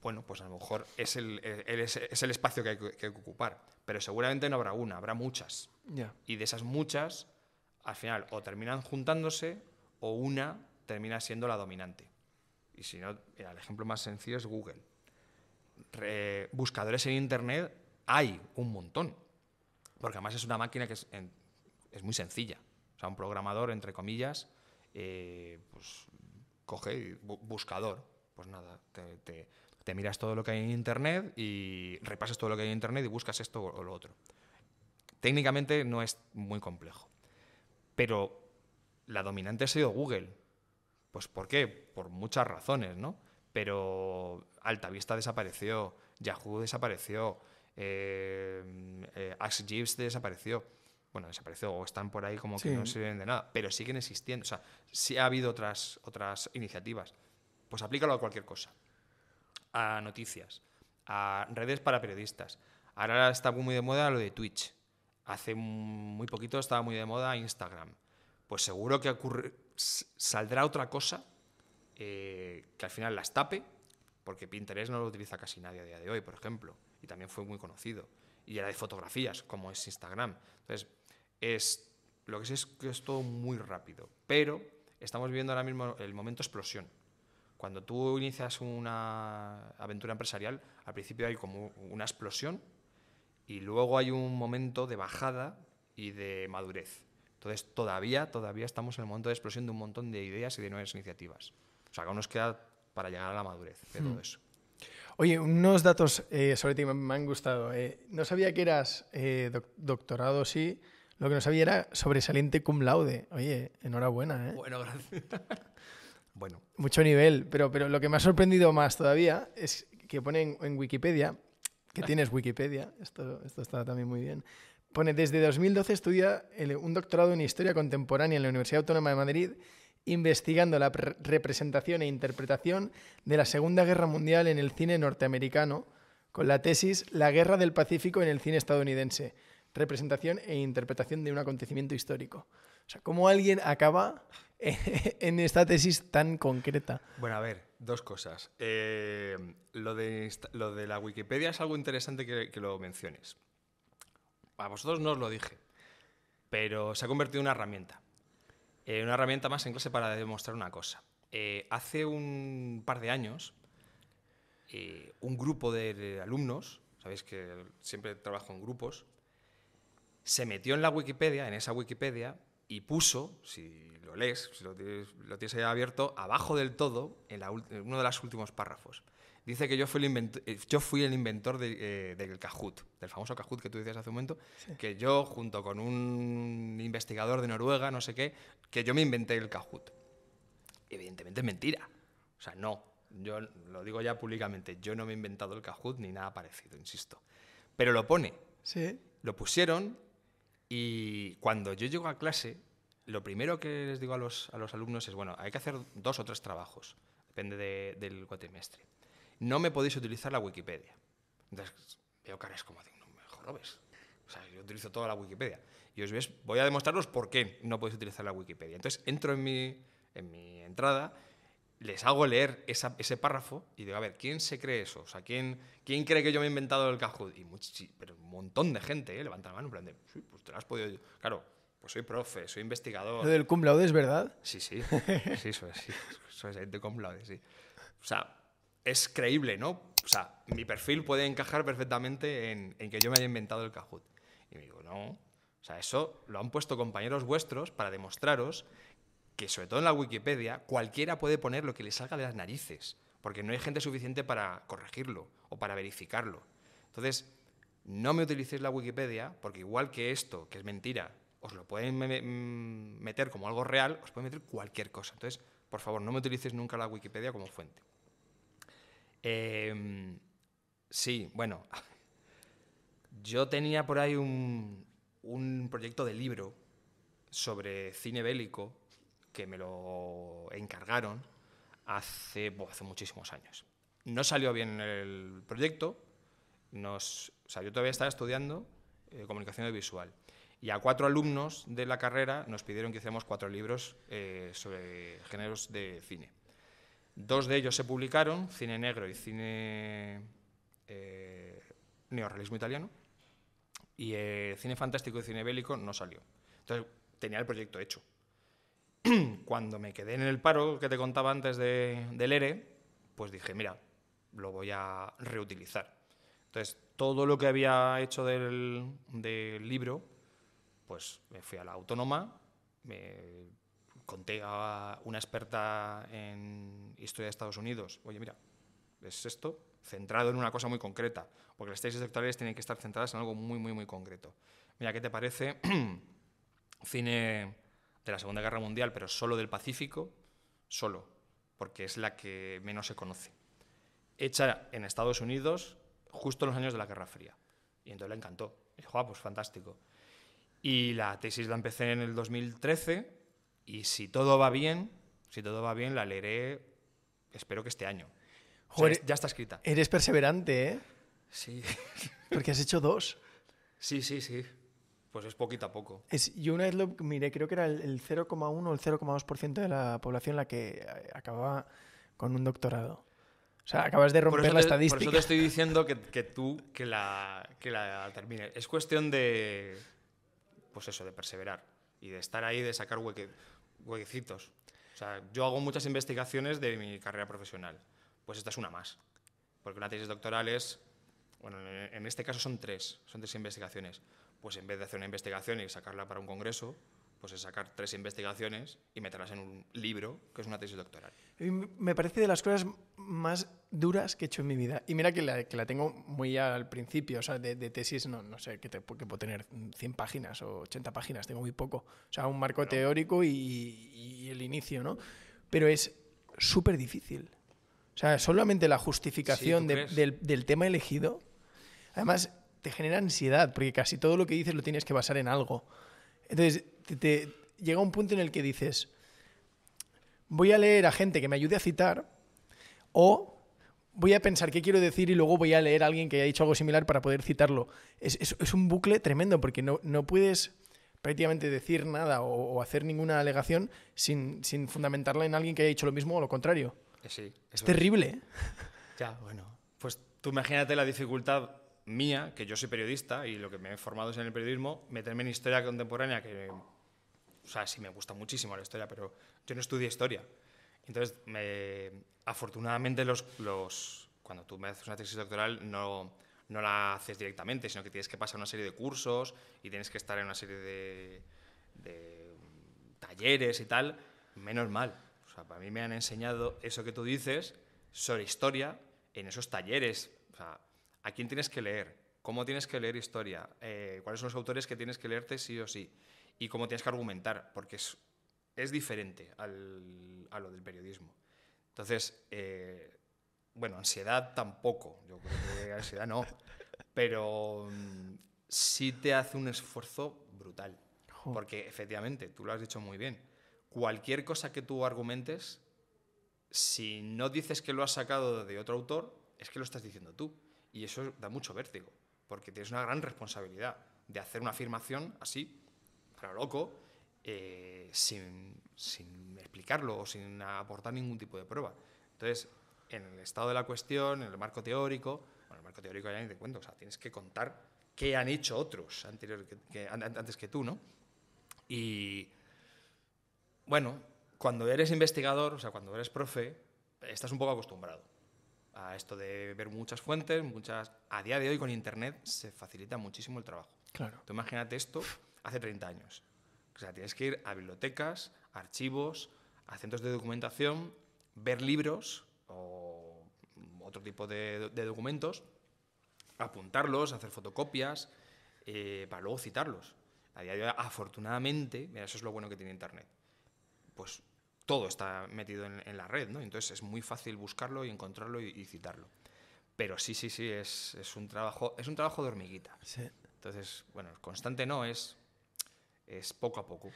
Bueno, pues a lo mejor es el espacio que hay que ocupar, pero seguramente no habrá una, habrá muchas. Ya. Y de esas muchas, al final, o terminan juntándose o una termina siendo la dominante. Y si no, mira, el ejemplo más sencillo es Google. Buscadores en Internet hay un montón, porque además es una máquina que es muy sencilla. O sea, un programador, entre comillas, pues coge y buscador. Pues nada, te miras todo lo que hay en Internet y repasas todo lo que hay en Internet y buscas esto o lo otro. Técnicamente no es muy complejo. Pero la dominante ha sido Google. Pues ¿por qué? Por muchas razones, ¿no? Pero Altavista desapareció, Yahoo desapareció, Ask Jeeves desapareció. Bueno, desapareció o están por ahí como que no sirven de nada, pero siguen existiendo. O sea, sí ha habido otras iniciativas. Pues aplícalo a cualquier cosa. A noticias, a redes para periodistas. Ahora está muy de moda lo de Twitch. Hace muy poquito estaba muy de moda Instagram. Pues seguro que saldrá otra cosa que al final las tape, porque Pinterest no lo utiliza casi nadie a día de hoy, por ejemplo, y también fue muy conocido. Y era de fotografías, como es Instagram. Entonces, lo que sé es que es todo muy rápido, pero estamos viviendo ahora mismo el momento explosión. Cuando tú inicias una aventura empresarial, al principio hay como una explosión y luego hay un momento de bajada y de madurez. Entonces, todavía estamos en el momento de explosión de un montón de ideas y de nuevas iniciativas. O sea, que aún nos queda para llegar a la madurez de todo eso. Oye, unos datos sobre ti me han gustado. No sabía que eras doctorado, sí. Lo que no sabía era sobresaliente cum laude. Oye, enhorabuena, ¿eh? Bueno, gracias. Bueno. Mucho nivel. Pero lo que me ha sorprendido más todavía es que pone en Wikipedia, que tienes Wikipedia, esto está también muy bien, pone, desde 2012 estudia un doctorado en Historia Contemporánea en la Universidad Autónoma de Madrid, investigando la representación e interpretación de la Segunda Guerra Mundial en el cine norteamericano, con la tesis La Guerra del Pacífico en el cine estadounidense, representación e interpretación de un acontecimiento histórico. O sea, ¿cómo alguien acaba en esta tesis tan concreta? Bueno, a ver, dos cosas. Lo de la Wikipedia es algo interesante que lo menciones. A vosotros no os lo dije, pero se ha convertido en una herramienta. Una herramienta más en clase para demostrar una cosa. Hace un par de años, un grupo de alumnos, sabéis que siempre trabajo en grupos, se metió en la Wikipedia, en esa Wikipedia, y puso, si lo lees, si lo tienes ahí abierto, abajo del todo, en uno de los últimos párrafos, dice que yo fui el inventor del Kahoot, del famoso Kahoot que tú decías hace un momento, sí. Que yo, junto con un investigador de Noruega, no sé qué, que yo me inventé el Kahoot. Evidentemente es mentira. O sea, no. Yo lo digo ya públicamente. Yo no me he inventado el Kahoot ni nada parecido, insisto. Pero lo pone. Sí. Lo pusieron y cuando yo llego a clase, lo primero que les digo a los alumnos es, bueno, hay que hacer 2 o 3 trabajos. Depende del cuatrimestre. No me podéis utilizar la Wikipedia. Entonces, veo caras como de, no me jorobes. O sea, yo utilizo toda la Wikipedia. Y voy a demostraros por qué no podéis utilizar la Wikipedia. Entonces, entro en mi entrada, les hago leer ese párrafo y digo, a ver, ¿quién se cree eso? O sea, ¿quién cree que yo me he inventado el Kahoot? Y pero un montón de gente, levanta la mano en plan de, sí, pues te lo has podido... Claro, pues soy profe, soy investigador. ¿Lo del cum laude es verdad? Sí, eso es de cum laude, sí. O sea, es creíble, ¿no? O sea, mi perfil puede encajar perfectamente en que yo me haya inventado el Kahoot. Y me digo, no. O sea, eso lo han puesto compañeros vuestros para demostraros que, sobre todo en la Wikipedia, cualquiera puede poner lo que le salga de las narices, porque no hay gente suficiente para corregirlo o para verificarlo. Entonces, no me utilicéis la Wikipedia, porque igual que esto, que es mentira, os lo pueden meter como algo real, os pueden meter cualquier cosa. Entonces, por favor, no me utilicéis nunca la Wikipedia como fuente. Sí, bueno, yo tenía por ahí un proyecto de libro sobre cine bélico que me lo encargaron hace muchísimos años. No salió bien el proyecto, o sea, yo todavía estaba estudiando comunicación audiovisual y a 4 alumnos de la carrera nos pidieron que hiciéramos 4 libros sobre géneros de cine. 2 de ellos se publicaron, cine negro y cine neorrealismo italiano, y cine fantástico y cine bélico no salió. Entonces tenía el proyecto hecho. Cuando me quedé en el paro que te contaba antes del ERE, pues dije, mira, lo voy a reutilizar. Entonces, todo lo que había hecho del libro, pues me fui a la Autónoma, me conté a una experta en historia de Estados Unidos, oye, mira, es esto, centrado en una cosa muy concreta, porque las tesis doctorales tienen que estar centradas en algo muy, muy, muy concreto. Mira, ¿qué te parece? Cine de la Segunda Guerra Mundial, pero solo del Pacífico, solo, porque es la que menos se conoce. Hecha en Estados Unidos, justo en los años de la Guerra Fría. Y entonces le encantó. Y dijo, pues fantástico. Y la tesis la empecé en el 2013, y si todo va bien, la leeré, espero que este año. Joder, o sea, ya está escrita. Eres perseverante, ¿eh? Sí. Porque has hecho 2. Sí. Pues es poquito a poco. Yo una vez lo miré, creo que era el 0,1 o el 0,2% de la población la que acababa con un doctorado. O sea, acabas de romper la estadística. Por eso te estoy diciendo que la termines. Es cuestión de, pues eso, de perseverar y de estar ahí, de sacar huequecitos. O sea, yo hago muchas investigaciones de mi carrera profesional. Pues esta es una más. Porque una tesis doctoral es, bueno, en este caso son 3 investigaciones. Pues en vez de hacer una investigación y sacarla para un congreso, pues es sacar 3 investigaciones y meterlas en un libro, que es una tesis doctoral. Me parece de las cosas más duras que he hecho en mi vida. Y mira que la tengo muy al principio, o sea, de tesis no sé, que puedo tener 100 páginas o 80 páginas, tengo muy poco. O sea, un marco teórico y el inicio, ¿no? Pero es súper difícil. O sea, solamente la justificación del tema elegido, además te genera ansiedad, porque casi todo lo que dices lo tienes que basar en algo. Entonces, llega un punto en el que dices, voy a leer a gente que me ayude a citar, o voy a pensar qué quiero decir y luego voy a leer a alguien que haya dicho algo similar para poder citarlo. Es un bucle tremendo, porque no puedes prácticamente decir nada o hacer ninguna alegación sin fundamentarla en alguien que haya dicho lo mismo o lo contrario. Sí, es terrible. Ya, bueno. Pues tú imagínate la dificultad mía, que yo soy periodista y lo que me he formado es en el periodismo, meterme en historia contemporánea, que, o sea, sí me gusta muchísimo la historia, pero yo no estudié historia. Entonces, afortunadamente, cuando tú me haces una tesis doctoral, no la haces directamente, sino que tienes que pasar una serie de cursos y tienes que estar en una serie de talleres y tal. Menos mal. O sea, para mí me han enseñado eso que tú dices sobre historia en esos talleres. O sea, ¿a quién tienes que leer? ¿Cómo tienes que leer historia? ¿Cuáles son los autores que tienes que leerte sí o sí? Y cómo tienes que argumentar, porque es diferente a lo del periodismo. Entonces, bueno, ansiedad tampoco. Yo creo que ansiedad no. Pero sí te hace un esfuerzo brutal. Porque efectivamente, tú lo has dicho muy bien, cualquier cosa que tú argumentes, si no dices que lo has sacado de otro autor, es que lo estás diciendo tú. Y eso da mucho vértigo, porque tienes una gran responsabilidad de hacer una afirmación así, a lo loco, sin explicarlo o sin aportar ningún tipo de prueba. Entonces, en el estado de la cuestión, en el marco teórico, bueno, el marco teórico ya ni te cuento, o sea, tienes que contar qué han hecho otros antes que tú, ¿no? Y bueno, cuando eres investigador, o sea, cuando eres profe, estás un poco acostumbrado a esto de ver muchas fuentes, A día de hoy con Internet se facilita muchísimo el trabajo. Claro. Tú imagínate esto hace 30 años. O sea, tienes que ir a bibliotecas, a archivos, a centros de documentación, ver libros o otro tipo de documentos, apuntarlos, hacer fotocopias, para luego citarlos. A día de hoy, afortunadamente, mira, eso es lo bueno que tiene Internet, pues todo está metido en la red, ¿no? Entonces es muy fácil buscarlo y encontrarlo y citarlo. Pero sí, es un trabajo de hormiguita. Sí. Entonces, bueno, constante no, es poco a poco.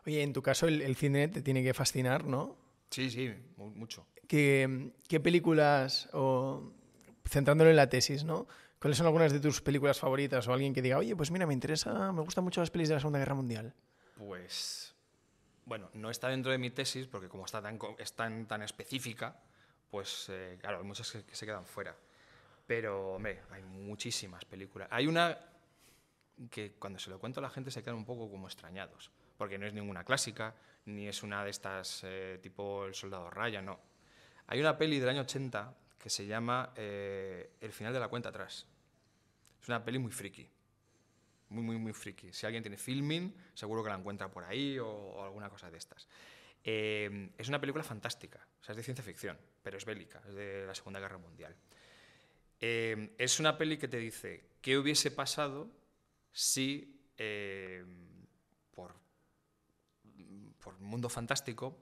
Oye, en tu caso el cine te tiene que fascinar, ¿no? Sí, mucho. ¿Qué películas, o centrándolo en la tesis, ¿no? ¿Cuáles son algunas de tus películas favoritas? O alguien que diga, oye, pues mira, me gustan mucho las pelis de la Segunda Guerra Mundial. Pues, bueno, no está dentro de mi tesis porque como está tan específica, pues claro, hay muchas que se quedan fuera. Pero, hombre, hay muchísimas películas. Hay una que cuando se lo cuento a la gente se quedan un poco como extrañados, porque no es ninguna clásica, ni es una de estas tipo El Soldado Ryan, no. Hay una peli del año 80 que se llama El final de la cuenta atrás. Es una peli muy friki. Muy friki. Si alguien tiene Filmin, seguro que la encuentra por ahí o alguna cosa de estas. Es una película fantástica, o sea, es de ciencia ficción, pero es bélica, es de la Segunda Guerra Mundial. Es una peli que te dice qué hubiese pasado si por mundo fantástico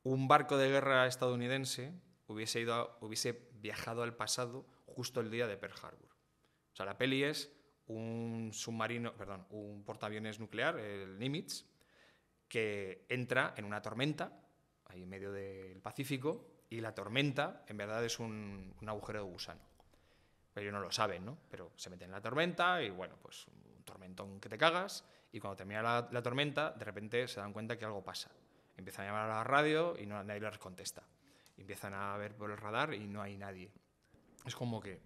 un barco de guerra estadounidense hubiese viajado al pasado justo el día de Pearl Harbor. O sea, la peli es un portaaviones nuclear, el Nimitz, que entra en una tormenta ahí en medio del Pacífico, y la tormenta en verdad es un agujero de gusano. Pero ellos no lo saben, ¿no? Pero se meten en la tormenta y bueno, pues un tormentón que te cagas, y cuando termina la tormenta, de repente se dan cuenta que algo pasa. Empiezan a llamar a la radio y nadie les contesta. Empiezan a ver por el radar y no hay nadie. Es como que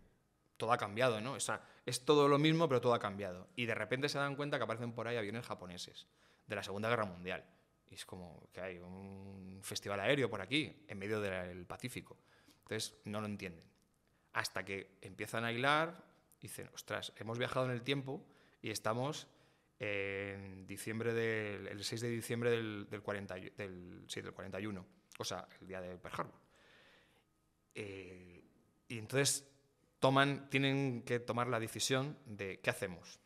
todo ha cambiado, ¿no? O sea, es todo lo mismo, pero todo ha cambiado. Y de repente se dan cuenta que aparecen por ahí aviones japoneses de la Segunda Guerra Mundial. Y es como que hay un festival aéreo por aquí, en medio del Pacífico. Entonces, no lo entienden. Hasta que empiezan a hilar y dicen, ostras, hemos viajado en el tiempo y estamos en diciembre el 6 de diciembre del 41, o sea, el día de Pearl Harbor. Y entonces tienen que tomar la decisión de ¿qué hacemos?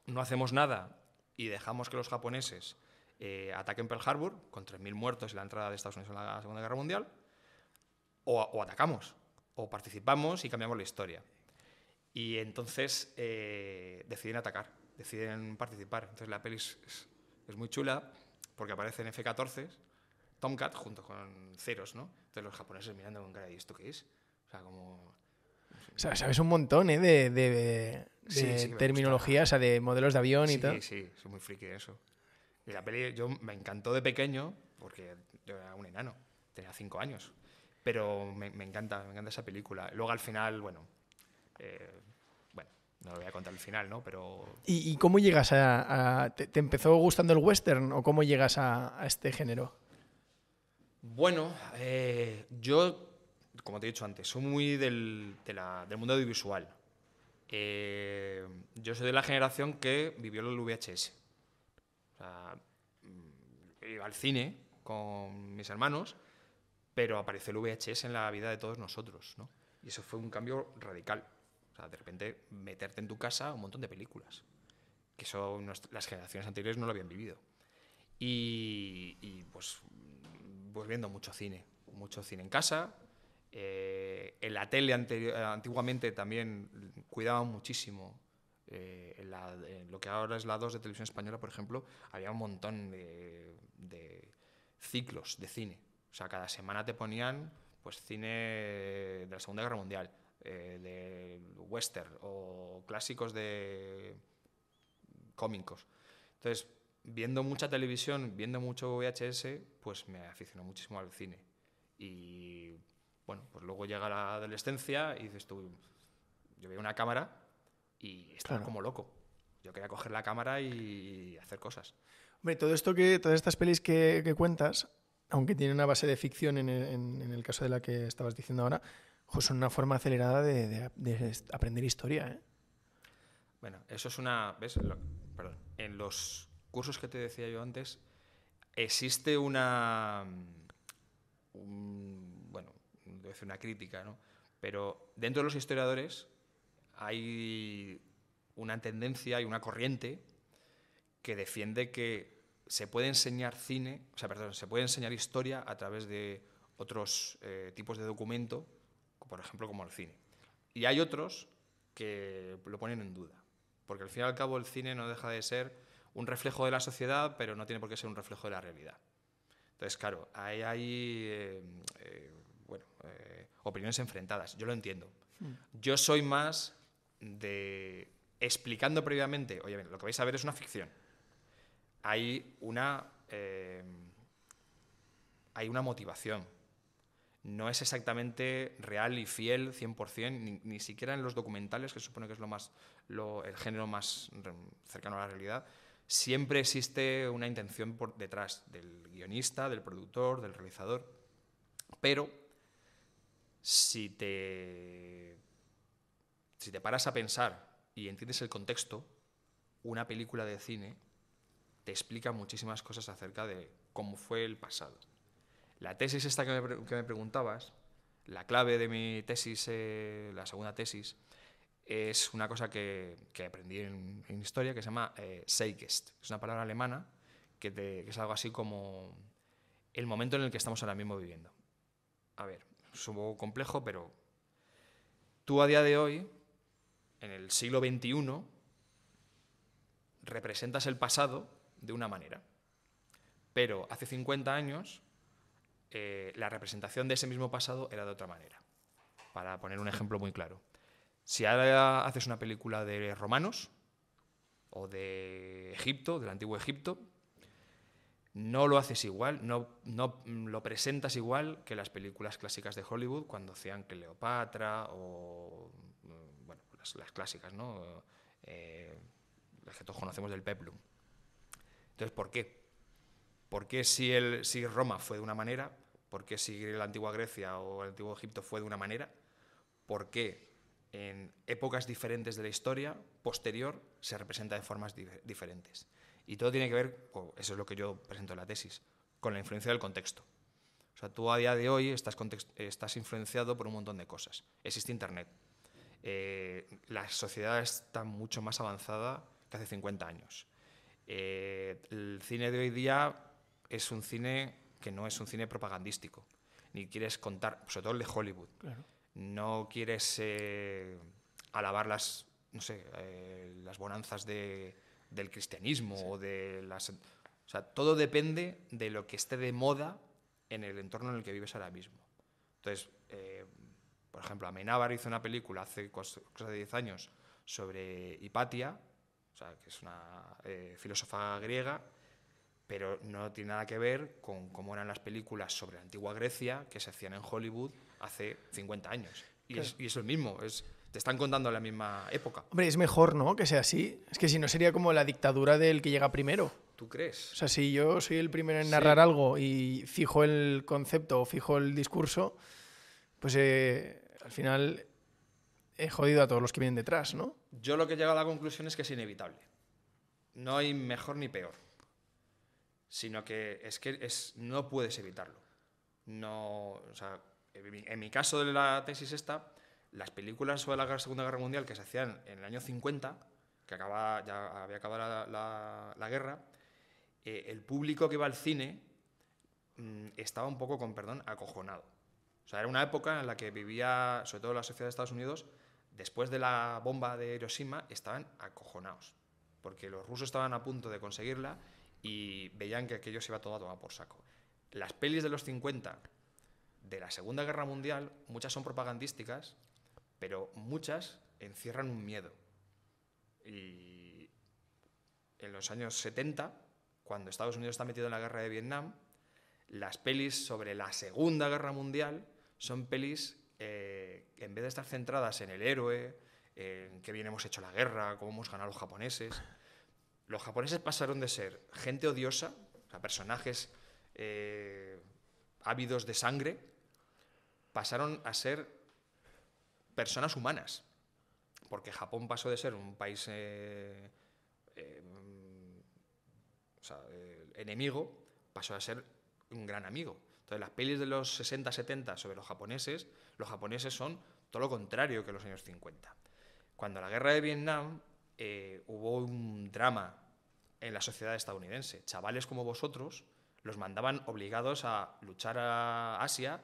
¿No hacemos nada y dejamos que los japoneses ataquen Pearl Harbor con 3.000 muertos y la entrada de Estados Unidos en la Segunda Guerra Mundial? ¿O atacamos? ¿O participamos y cambiamos la historia? Y entonces deciden atacar, deciden participar. Entonces la peli es muy chula porque aparecen F-14, Tomcat junto con Ceros, ¿no? Entonces los japoneses mirando con cara de ¿esto qué es? O sea, como... O sea, sabes un montón, ¿eh? de Sí, terminología, o sea, de modelos de avión y tal. Sí, soy muy friki de eso. Y la peli me encantó de pequeño porque yo era un enano, tenía 5 años. Pero me encanta esa película. Luego al final, bueno, no lo voy a contar el final, ¿no? Pero... ¿Y cómo llegas ¿Te empezó gustando el western o cómo llegas a este género? Bueno, yo, como te he dicho antes, soy muy del mundo audiovisual. Yo soy de la generación que vivió el VHS. O sea, iba al cine con mis hermanos, pero apareció el VHS en la vida de todos nosotros, ¿no? Y eso fue un cambio radical. O sea, de repente meterte en tu casa un montón de películas, que eso las generaciones anteriores no lo habían vivido. Y pues viendo mucho cine en casa. En la tele antiguamente también cuidaban muchísimo. En lo que ahora es la 2 de Televisión Española, por ejemplo, había un montón de ciclos de cine. O sea, cada semana te ponían pues cine de la Segunda Guerra Mundial, de western o clásicos de cómicos. Entonces, viendo mucha televisión, viendo mucho VHS, pues me aficionó muchísimo al cine. Y bueno, pues luego llega la adolescencia y dices tú, yo veo una cámara y estaba como loco. Yo quería coger la cámara y hacer cosas. Hombre, todas estas pelis que cuentas, aunque tienen una base de ficción en el caso de la que estabas diciendo ahora, pues son una forma acelerada de aprender historia, ¿eh? Bueno, eso es ¿ves? Perdón. En los cursos que te decía yo antes, existe bueno, debe ser una crítica, ¿no? Pero dentro de los historiadores hay una tendencia y una corriente que defiende que se puede enseñar se puede enseñar historia a través de otros tipos de documento, por ejemplo, como el cine. Y hay otros que lo ponen en duda, porque al fin y al cabo el cine no deja de ser un reflejo de la sociedad, pero no tiene por qué ser un reflejo de la realidad. Entonces, claro, hay opiniones enfrentadas. Yo lo entiendo. Yo soy más de explicando previamente, oye, lo que vais a ver es una ficción. Hay una motivación. No es exactamente real y fiel 100%, ni siquiera en los documentales, que se supone que es el género más cercano a la realidad. Siempre existe una intención por detrás del guionista, del productor, del realizador. Pero si te paras a pensar y entiendes el contexto, una película de cine te explica muchísimas cosas acerca de cómo fue el pasado. La tesis esta que me preguntabas, la clave de mi tesis, la segunda tesis, es una cosa que aprendí en historia que se llama Zeitgeist. Es una palabra alemana que es algo así como el momento en el que estamos ahora mismo viviendo. A ver, es un poco complejo, pero tú a día de hoy, en el siglo XXI, representas el pasado de una manera. Pero hace 50 años la representación de ese mismo pasado era de otra manera. Para poner un ejemplo muy claro. Si ahora haces una película de romanos o de Egipto, del antiguo Egipto, no lo haces igual, no lo presentas igual que las películas clásicas de Hollywood cuando hacían Cleopatra o bueno, las clásicas, ¿no? Las que todos conocemos del Peplum. Entonces, ¿por qué? ¿Por qué si Roma fue de una manera? ¿Por qué si la antigua Grecia o el antiguo Egipto fue de una manera? ¿Por qué en épocas diferentes de la historia, posterior, se representa de formas diferentes. Y todo tiene que ver, eso es lo que yo presento en la tesis, con la influencia del contexto. O sea, tú a día de hoy estás influenciado por un montón de cosas. Existe Internet. La sociedad está mucho más avanzada que hace 50 años. El cine de hoy día es un cine que no es un cine propagandístico. Ni quieres contar, sobre todo el de Hollywood. Claro. No quieres alabar las bonanzas del cristianismo, sí, o de las... O sea, todo depende de lo que esté de moda en el entorno en el que vives ahora mismo. Entonces, por ejemplo, Amenábar hizo una película hace cosa de 10 años sobre Hipatia, o sea, que es una filósofa griega, pero no tiene nada que ver con cómo eran las películas sobre la antigua Grecia que se hacían en Hollywood hace 50 años. Y, claro, es el mismo, te están contando la misma época. Hombre, es mejor, ¿no?, que sea así. Es que si no sería como la dictadura del que llega primero. ¿Tú crees? O sea, si yo soy el primero en narrar algo y fijo el concepto o fijo el discurso, pues al final he jodido a todos los que vienen detrás, ¿no? Yo lo que he llegado a la conclusión es que es inevitable. No hay mejor ni peor, sino que no puedes evitarlo. No, o sea, en mi caso de la tesis esta, las películas sobre la Segunda Guerra Mundial que se hacían en el año 50, que ya había acabado la guerra, el público que iba al cine estaba un poco, con perdón, acojonado. O sea, era una época en la que vivía, sobre todo la sociedad de Estados Unidos, después de la bomba de Hiroshima, estaban acojonados, porque los rusos estaban a punto de conseguirla y veían que aquello se iba todo a tomar por saco. Las pelis de los 50 de la Segunda Guerra Mundial, muchas son propagandísticas, pero muchas encierran un miedo. Y en los años 70, cuando Estados Unidos está metido en la guerra de Vietnam, las pelis sobre la Segunda Guerra Mundial son pelis en vez de estar centradas en el héroe, en qué bien hemos hecho la guerra, cómo hemos ganado los japoneses pasaron de ser gente odiosa, o sea, personajes ávidos de sangre, pasaron a ser personas humanas, porque Japón pasó de ser un país enemigo, pasó a ser un gran amigo. Entonces, las pelis de los 60-70 sobre los japoneses son todo lo contrario que los años 50. Cuando la guerra de Vietnam hubo un drama en la sociedad estadounidense. Chavales como vosotros los mandaban obligados a luchar a Asia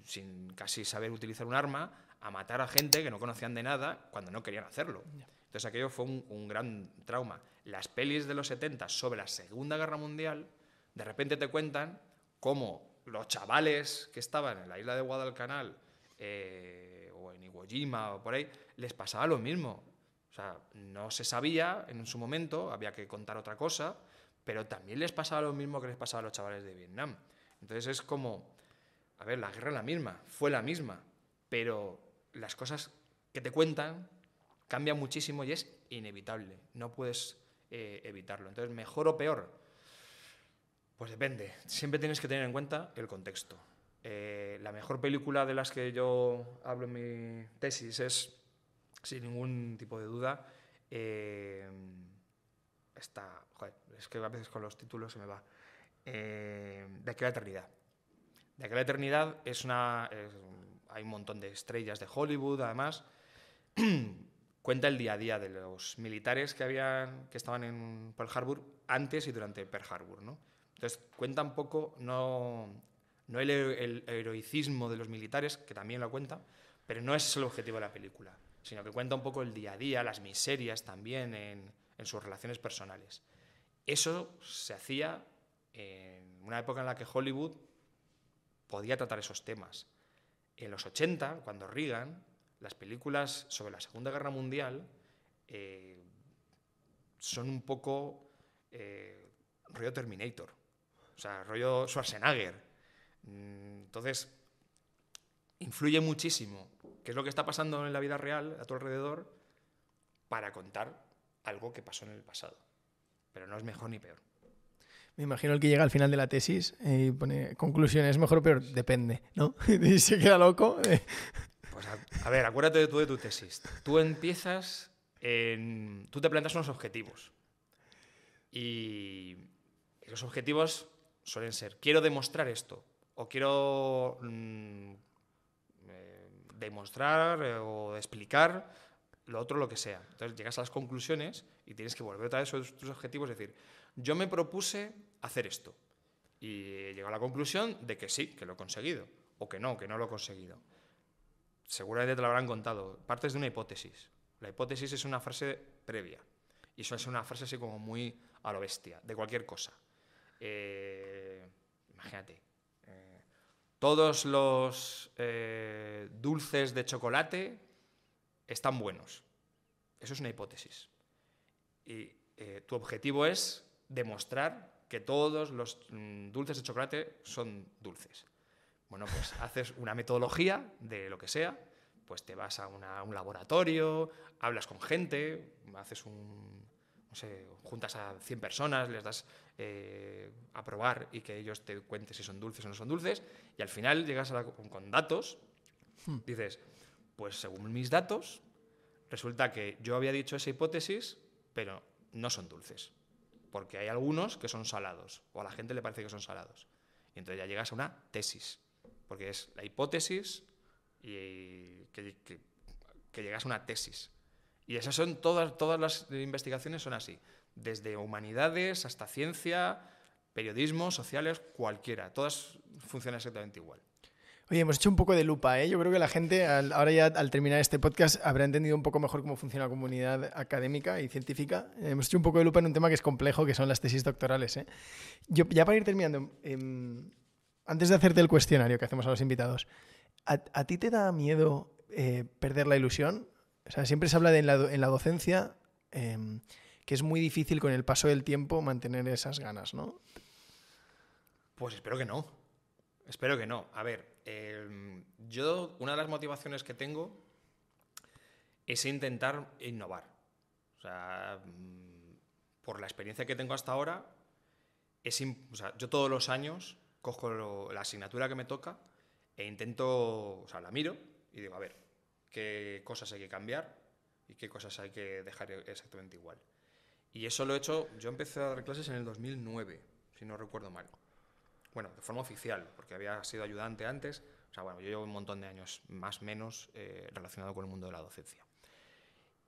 sin casi saber utilizar un arma, a matar a gente que no conocían de nada cuando no querían hacerlo. Entonces aquello fue un gran trauma. Las pelis de los 70 sobre la Segunda Guerra Mundial de repente te cuentan cómo los chavales que estaban en la isla de Guadalcanal o en Iwo Jima o por ahí, les pasaba lo mismo. O sea, no se sabía en su momento, había que contar otra cosa, pero también les pasaba lo mismo que les pasaba a los chavales de Vietnam. Entonces es como, a ver, la guerra es la misma, fue la misma, pero las cosas que te cuentan cambian muchísimo y es inevitable, no puedes evitarlo. Entonces, ¿mejor o peor? Pues depende, siempre tienes que tener en cuenta el contexto. La mejor película de las que yo hablo en mi tesis es, sin ningún tipo de duda, es que a veces con los títulos se me va, De aquí a la eternidad. De aquí a la eternidad hay un montón de estrellas de Hollywood, además. Cuenta el día a día de los militares que estaban en Pearl Harbor antes y durante Pearl Harbor, ¿no? Entonces cuenta un poco, no el heroicismo de los militares, que también lo cuenta, pero no es el objetivo de la película, sino que cuenta un poco el día a día, las miserias también en sus relaciones personales. Eso se hacía en una época en la que Hollywood podía tratar esos temas. En los 80, cuando Reagan, las películas sobre la Segunda Guerra Mundial son un poco rollo Terminator, o sea, rollo Schwarzenegger. Entonces, influye muchísimo qué es lo que está pasando en la vida real a tu alrededor para contar algo que pasó en el pasado. Pero no es mejor ni peor. Me imagino el que llega al final de la tesis y pone conclusiones, mejor o peor, depende, ¿no? Y se queda loco. Pues a ver, acuérdate de tu tesis. Tú empiezas tú te planteas unos objetivos. Y los objetivos suelen ser, quiero demostrar esto, o quiero demostrar o explicar lo otro, lo que sea. Entonces llegas a las conclusiones y tienes que volver otra vez sobre tus objetivos, es decir, yo me propuse hacer esto y llego a la conclusión de que sí, que lo he conseguido, o que no lo he conseguido. Seguramente te lo habrán contado. Partes de una hipótesis. La hipótesis es una frase previa y suele ser una frase así como muy a lo bestia, de cualquier cosa. Imagínate, todos los dulces de chocolate están buenos. Eso es una hipótesis. Y tu objetivo es demostrar que todos los dulces de chocolate son dulces. Bueno, pues haces una metodología de lo que sea, pues te vas a un laboratorio, hablas con gente, haces no sé, juntas a 100 personas, les das a probar y que ellos te cuenten si son dulces o no son dulces, y al final llegas con datos, dices, pues según mis datos, resulta que yo había dicho esa hipótesis, pero no son dulces, porque hay algunos que son salados, o a la gente le parece que son salados. Y entonces ya llegas a una tesis, porque es la hipótesis y que llegas a una tesis. Y esas son todas las investigaciones son así, desde humanidades hasta ciencia, periodismo, sociales, cualquiera. Todas funcionan exactamente igual. Oye, hemos hecho un poco de lupa, ¿eh? Yo creo que la gente, ahora ya al terminar este podcast, habrá entendido un poco mejor cómo funciona la comunidad académica y científica. Hemos hecho un poco de lupa en un tema que es complejo, que son las tesis doctorales, ¿eh? Yo, ya para ir terminando, antes de hacerte el cuestionario que hacemos a los invitados, ¿a ti te da miedo perder la ilusión? O sea, siempre se habla en la docencia que es muy difícil con el paso del tiempo mantener esas ganas, ¿no? Pues espero que no. Espero que no. A ver, yo una de las motivaciones que tengo es intentar innovar. O sea, por la experiencia que tengo hasta ahora, o sea, yo todos los años cojo la asignatura que me toca e intento, o sea, la miro y digo, a ver, qué cosas hay que cambiar y qué cosas hay que dejar exactamente igual. Y eso lo he hecho, yo empecé a dar clases en el 2009, si no recuerdo mal. Bueno, de forma oficial, porque había sido ayudante antes. O sea, bueno, yo llevo un montón de años, más o menos, relacionado con el mundo de la docencia.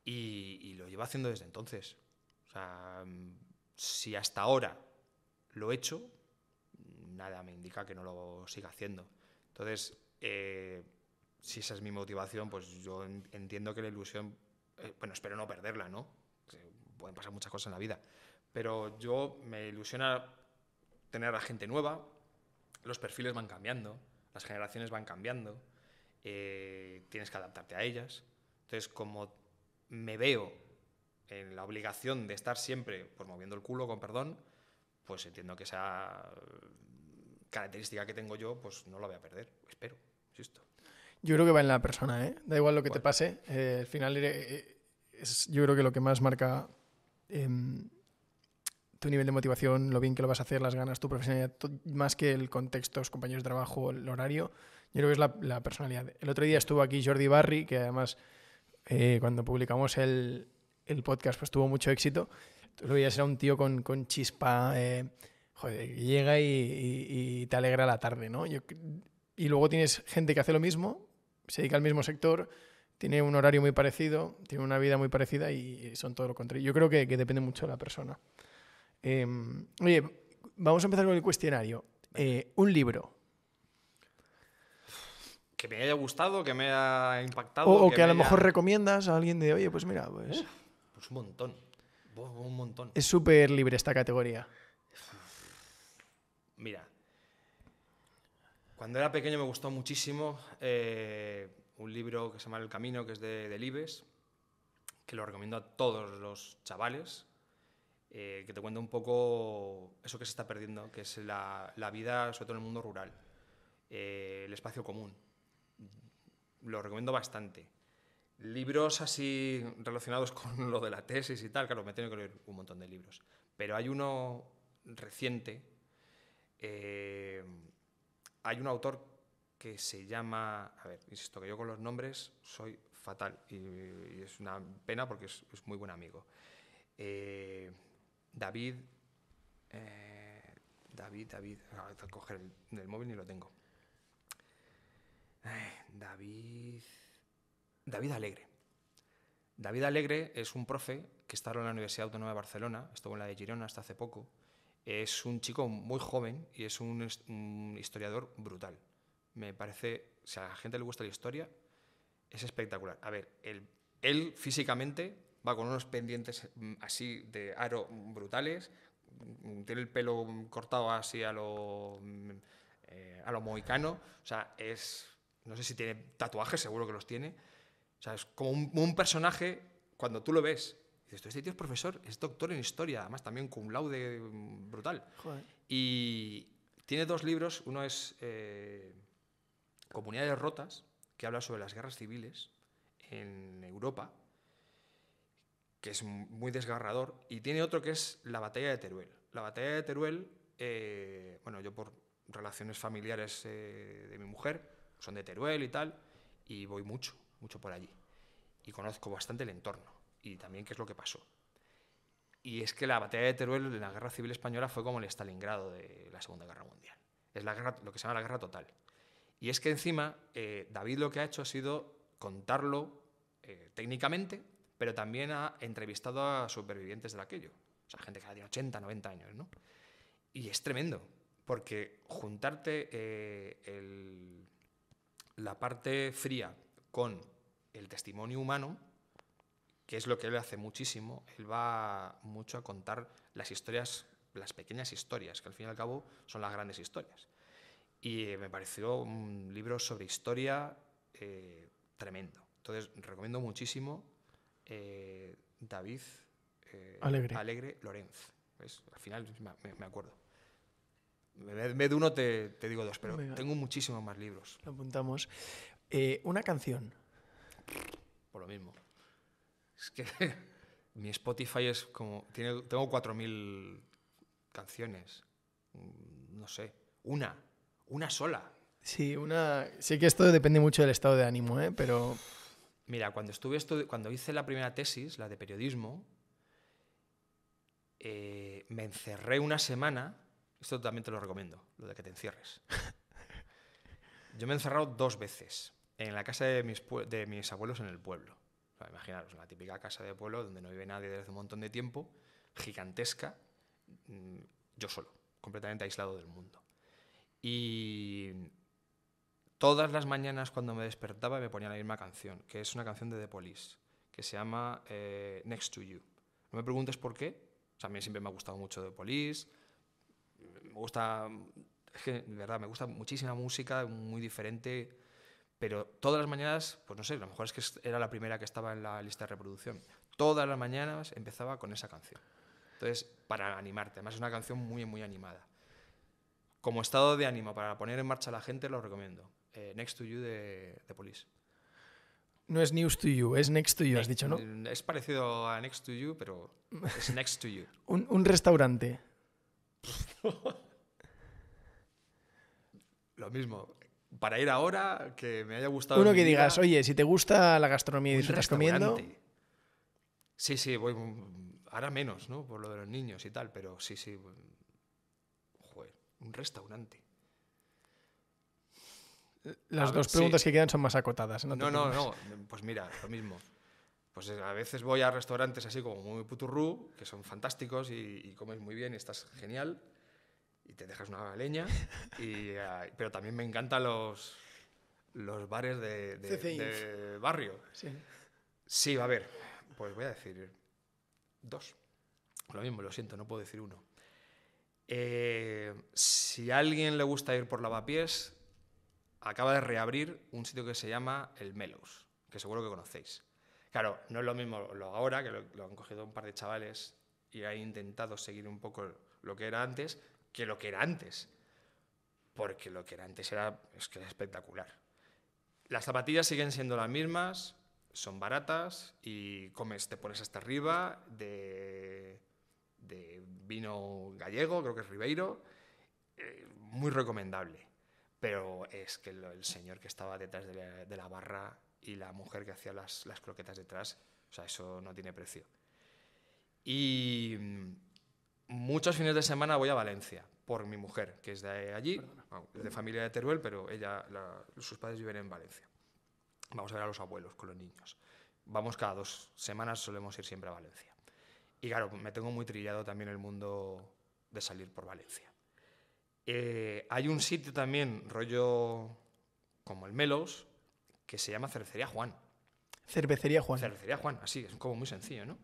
Y lo llevo haciendo desde entonces. O sea, si hasta ahora lo he hecho, nada me indica que no lo siga haciendo. Entonces, si esa es mi motivación, pues yo entiendo que la ilusión, bueno, espero no perderla, ¿no? Pueden pasar muchas cosas en la vida. Pero yo me ilusiona tener a gente nueva, los perfiles van cambiando, las generaciones van cambiando, tienes que adaptarte a ellas. Entonces, como me veo en la obligación de estar siempre pues, moviendo el culo, con perdón, pues entiendo que esa característica que tengo yo, pues no la voy a perder, espero, insisto. Yo creo que va en la persona, ¿eh? Da igual lo que te pase, al final es yo creo que lo que más marca tu nivel de motivación, lo bien que lo vas a hacer, las ganas, tu profesionalidad, más que el contexto, los compañeros de trabajo, el horario, yo creo que es la personalidad. El otro día estuvo aquí Jordi Barri, que además cuando publicamos el podcast pues tuvo mucho éxito. Tú lo veías, era un tío con chispa, joder, que llega y te alegra la tarde, ¿no? Y luego tienes gente que hace lo mismo, se dedica al mismo sector, tiene un horario muy parecido, tiene una vida muy parecida y son todo lo contrario. Yo creo que depende mucho de la persona. Oye, vamos a empezar con el cuestionario. Un libro. Que me haya gustado, que me haya impactado. O que a lo mejor recomiendas a alguien de, oye, pues mira, pues... Pues un montón. Un montón. Es súper libre esta categoría. Mira, cuando era pequeño me gustó muchísimo un libro que se llama El Camino, que es de Delibes, que lo recomiendo a todos los chavales, que te cuenta un poco eso que se está perdiendo, que es la vida, sobre todo en el mundo rural, el espacio común. Lo recomiendo bastante. Libros así relacionados con lo de la tesis y tal, claro, me he tenido que leer un montón de libros. Pero hay uno reciente, hay un autor que se llama... A ver, insisto que yo con los nombres soy fatal y es una pena porque es muy buen amigo. David... David... Voy a coger el móvil ni lo tengo. David Alegre. David Alegre es un profe que está en la Universidad Autónoma de Barcelona, estuvo en la de Girona hasta hace poco. Es un chico muy joven y es un historiador brutal. Me parece, si a la gente le gusta la historia, es espectacular. A ver, él físicamente va con unos pendientes así de aro brutales, tiene el pelo cortado así a lo mohicano, o sea, no sé si tiene tatuajes, seguro que los tiene. O sea, es como un personaje, cuando tú lo ves, dices, este tío es profesor, es doctor en historia, además también cum laude brutal. Joder. Y tiene 2 libros, uno es Comunidades rotas, que habla sobre las guerras civiles en Europa, que es muy desgarrador, y tiene otro que es La batalla de Teruel. La batalla de Teruel, bueno, yo por relaciones familiares de mi mujer, son de Teruel y tal, y voy mucho por allí. Y conozco bastante el entorno, y también qué es lo que pasó. Y es que la batalla de Teruel en la Guerra Civil Española fue como el Stalingrado de la Segunda Guerra Mundial. Es lo que se llama la guerra total. Y es que encima David lo que ha hecho ha sido contarlo técnicamente, pero también ha entrevistado a supervivientes de aquello. O sea, gente que tiene 80, 90 años, ¿no? Y es tremendo, porque juntarte la parte fría con el testimonio humano, que es lo que él hace muchísimo, él va mucho a contar las historias, las pequeñas historias, que al fin y al cabo son las grandes historias. Y me pareció un libro sobre historia tremendo. Entonces, recomiendo muchísimo David Alegre Lorenz. ¿Ves? Al final me acuerdo. En vez de uno te digo 2, pero Venga. tengo muchísimos más libros. Lo apuntamos. Una canción. Por lo mismo. Es que mi Spotify es como... Tengo 4.000 canciones. No sé. Una sola. Sí, sí que esto depende mucho del estado de ánimo, pero... Mira, cuando hice la primera tesis, la de periodismo, me encerré una semana. Esto también te lo recomiendo, lo de que te encierres. Yo me he encerrado 2 veces en la casa de mis abuelos en el pueblo. O sea, imaginaros, una típica casa de pueblo donde no vive nadie desde un montón de tiempo, gigantesca, yo solo, completamente aislado del mundo. Y todas las mañanas cuando me despertaba me ponía la misma canción, que es una canción de The Police, que se llama Next to You. No me preguntes por qué. O sea, a mí siempre me ha gustado mucho The Police. Me gusta, es que de verdad me gusta muchísima música, muy diferente, pero todas las mañanas, pues no sé, a lo mejor es que era la primera que estaba en la lista de reproducción. Todas las mañanas empezaba con esa canción. Entonces, para animarte, además es una canción muy, muy animada. Como estado de ánimo para poner en marcha a la gente, lo recomiendo. Next to You de Police. No es News to You, es Next to You, has dicho, ¿no? Es parecido a Next to You, pero es Next to You. Un restaurante. Lo mismo. Para ir ahora, que me haya gustado. Uno que digas, oye, si te gusta la gastronomía y disfrutas comiendo... Sí, voy ahora menos, ¿no? Por lo de los niños y tal, pero sí. Joder, un restaurante. Las 2 preguntas que quedan son más acotadas. No, pues mira, lo mismo. Pues a veces voy a restaurantes así como muy puturrú, que son fantásticos y comes muy bien y estás genial y te dejas una leña, pero también me encantan los bares de barrio. Sí, a ver, pues voy a decir 2. Lo mismo, lo siento, no puedo decir 1. Si a alguien le gusta ir por Lavapiés, acaba de reabrir un sitio que se llama El Mellows, que seguro que conocéis. Claro, no es lo mismo ahora, que lo han cogido un par de chavales y han intentado seguir un poco lo que era antes, que lo que era antes. Porque lo que era antes es que era espectacular. Las zapatillas siguen siendo las mismas, son baratas y te pones hasta arriba de vino gallego, creo que es Ribeiro, muy recomendable. Pero es que el señor que estaba detrás de la barra y la mujer que hacía las croquetas detrás, o sea, eso no tiene precio. Y muchos fines de semana voy a Valencia por mi mujer, que es de allí, es de familia de Teruel, pero sus padres viven en Valencia. Vamos a ver a los abuelos con los niños. Vamos cada 2 semanas, solemos ir siempre a Valencia. Y claro, me tengo muy trillado también el mundo de salir por Valencia. Hay un sitio también, rollo como el Melos, que se llama Cervecería Juan. Cervecería Juan. Cervecería Juan, así, es como muy sencillo, ¿no?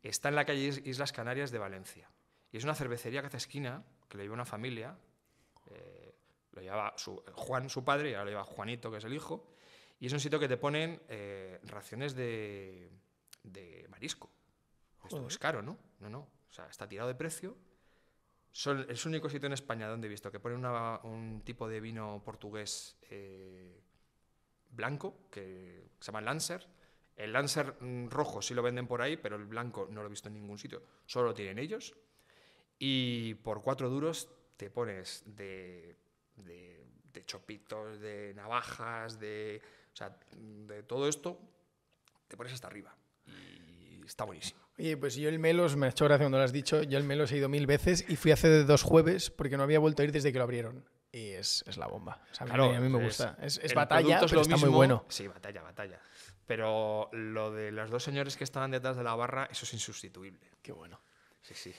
Está en la calle Islas Canarias de Valencia. Y es una cervecería que hace esquina, que le lleva una familia. Lo llevaba Juan, su padre, y ahora lo lleva Juanito, que es el hijo. Y es un sitio que te ponen raciones de marisco. Esto es caro, ¿no? No. O sea, está tirado de precio. Es el único sitio en España donde he visto que ponen un tipo de vino portugués blanco, que se llama Lancer. El Lancer rojo sí lo venden por ahí, pero el blanco no lo he visto en ningún sitio. Solo lo tienen ellos. Y por 4 duros te pones de chopitos, de navajas, de todo esto, te pones hasta arriba. Y está buenísimo. Oye, pues yo el Melos, me ha hecho gracia cuando lo has dicho, yo el Melos he ido 1000 veces y fui hace 2 jueves porque no había vuelto a ir desde que lo abrieron. Y es la bomba. O sea, claro, a mí me gusta. Es el batalla, es pero está muy bueno. Sí, batalla. Pero lo de los 2 señores que estaban detrás de la barra, eso es insustituible. Qué bueno. Sí.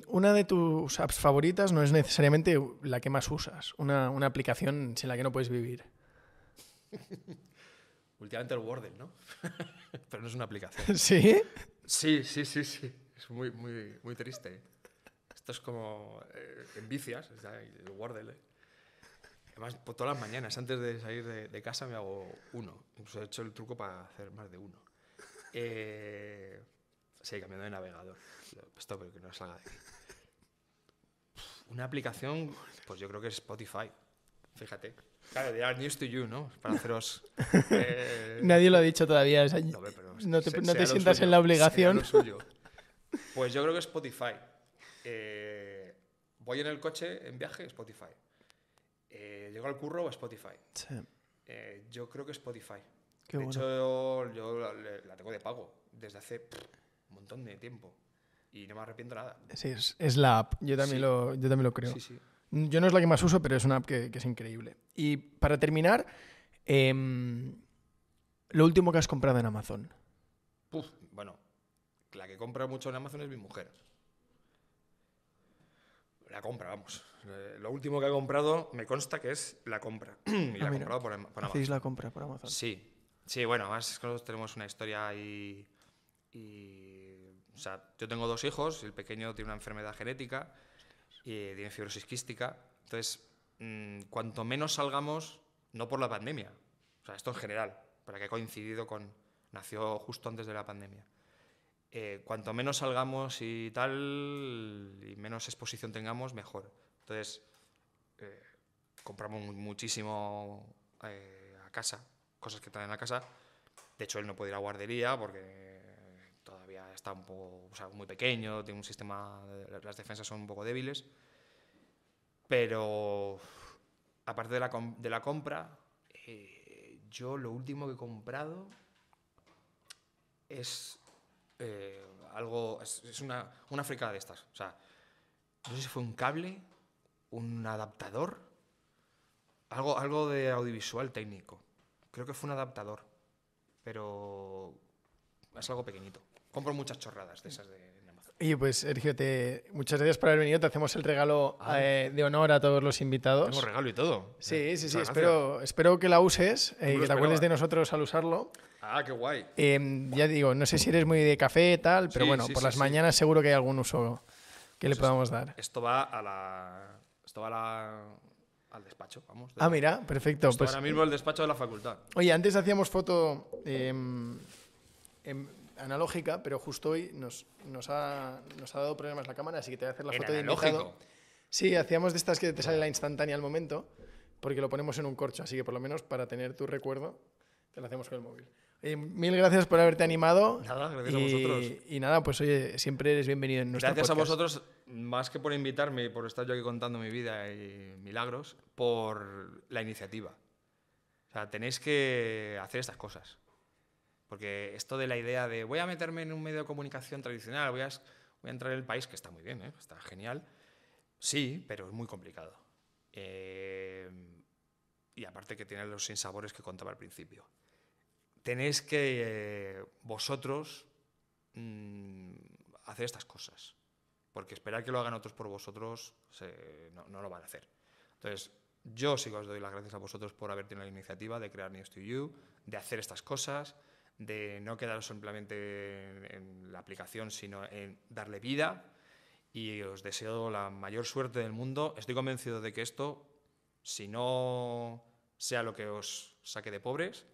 Una de tus apps favoritas no es necesariamente la que más usas, una aplicación sin la que no puedes vivir. Últimamente el Wordle, ¿no? Pero no es una aplicación. ¿Sí? Sí. Es muy triste. Esto es como envicias, el Wordle. Además, por todas las mañanas, antes de salir de casa, me hago uno. Incluso he hecho el truco para hacer más de uno. Sí, cambiando de navegador. Esto, pero que no salga de aquí. Una aplicación, pues yo creo que es Spotify. Fíjate. Claro, they are news to you, ¿no? Para haceros... Nadie lo ha dicho todavía. O sea, no te sientas en la obligación. Pues yo creo que Spotify. Voy en el coche, en viaje, Spotify. Llego al curro, Spotify. Sí. Yo creo que Spotify. Qué de bueno. hecho, yo la tengo de pago desde hace un montón de tiempo. Y no me arrepiento nada. Sí, es la app. Yo también lo creo. Sí. Yo no es la que más uso, pero es una app que es increíble. Y para terminar, lo último que has comprado en Amazon. Bueno, la que compra mucho en Amazon es mi mujer. La compra, vamos. Lo último que ha comprado me consta que es la compra. Y la ha comprado por Amazon. ¿Hacéis la compra por Amazon? Sí, bueno, además nosotros tenemos una historia y o sea, yo tengo 2 hijos, el pequeño tiene una enfermedad genética y tiene fibrosis quística. Entonces, cuanto menos salgamos, no por la pandemia, o sea, esto en general, para que ha coincidido nació justo antes de la pandemia. Cuanto menos salgamos y tal, y menos exposición tengamos, mejor. Entonces, compramos muchísimo a casa, cosas que traen a casa. De hecho, él no puede ir a guardería porque todavía está un poco, o sea, muy pequeño, tiene un sistema, las defensas son un poco débiles. Pero, aparte de la compra, yo lo último que he comprado es algo, es una fricada de estas. O sea, no sé si fue un cable, un adaptador, algo de audiovisual técnico. Creo que fue un adaptador, pero es algo pequeñito. Compro muchas chorradas de esas en Amazon. Y pues, Sergio, muchas gracias por haber venido. Te hacemos el regalo de honor a todos los invitados. Tengo regalo y todo. Sí. Espero que la uses, que te acuerdes de nosotros al usarlo. Ah, qué guay. Ya digo, no sé si eres muy de café y tal, pero bueno, por las mañanas seguro que hay algún uso que le podamos dar. Esto va al despacho, vamos. Mira, perfecto. Esto ahora mismo el despacho de la facultad. Oye, antes hacíamos foto analógica, pero justo hoy nos ha dado problemas la cámara, así que te voy a hacer la foto de invitado. Sí, hacíamos de estas que te sale la instantánea al momento, porque lo ponemos en un corcho, así que por lo menos para tener tu recuerdo, te lo hacemos con el móvil. Mil gracias por haberte animado. Nada, gracias a vosotros. Y nada, pues oye, siempre eres bienvenido en nuestro podcast. Gracias a vosotros más que por invitarme y por estar yo aquí contando mi vida y milagros, por la iniciativa. O sea, tenéis que hacer estas cosas. Porque esto de la idea de voy a meterme en un medio de comunicación tradicional, voy a entrar en el país, que está muy bien, está genial. Sí, pero es muy complicado. Y aparte que tiene los sinsabores que contaba al principio. Tenéis que vosotros hacer estas cosas. Porque esperar que lo hagan otros por vosotros no lo van a hacer. Entonces, yo sí que os doy las gracias a vosotros por haber tenido la iniciativa de crear News to You, de hacer estas cosas, de no quedaros simplemente en la aplicación, sino en darle vida. Y os deseo la mayor suerte del mundo. Estoy convencido de que esto, si no sea lo que os saque de pobres,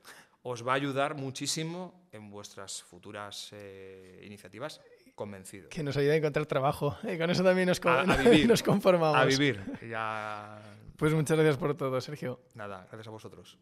os va a ayudar muchísimo en vuestras futuras iniciativas. Convencido. Que nos ayude a encontrar trabajo. Con eso también a vivir, nos conformamos. A vivir. Ya... Pues muchas gracias por todo, Sergio. Nada, gracias a vosotros.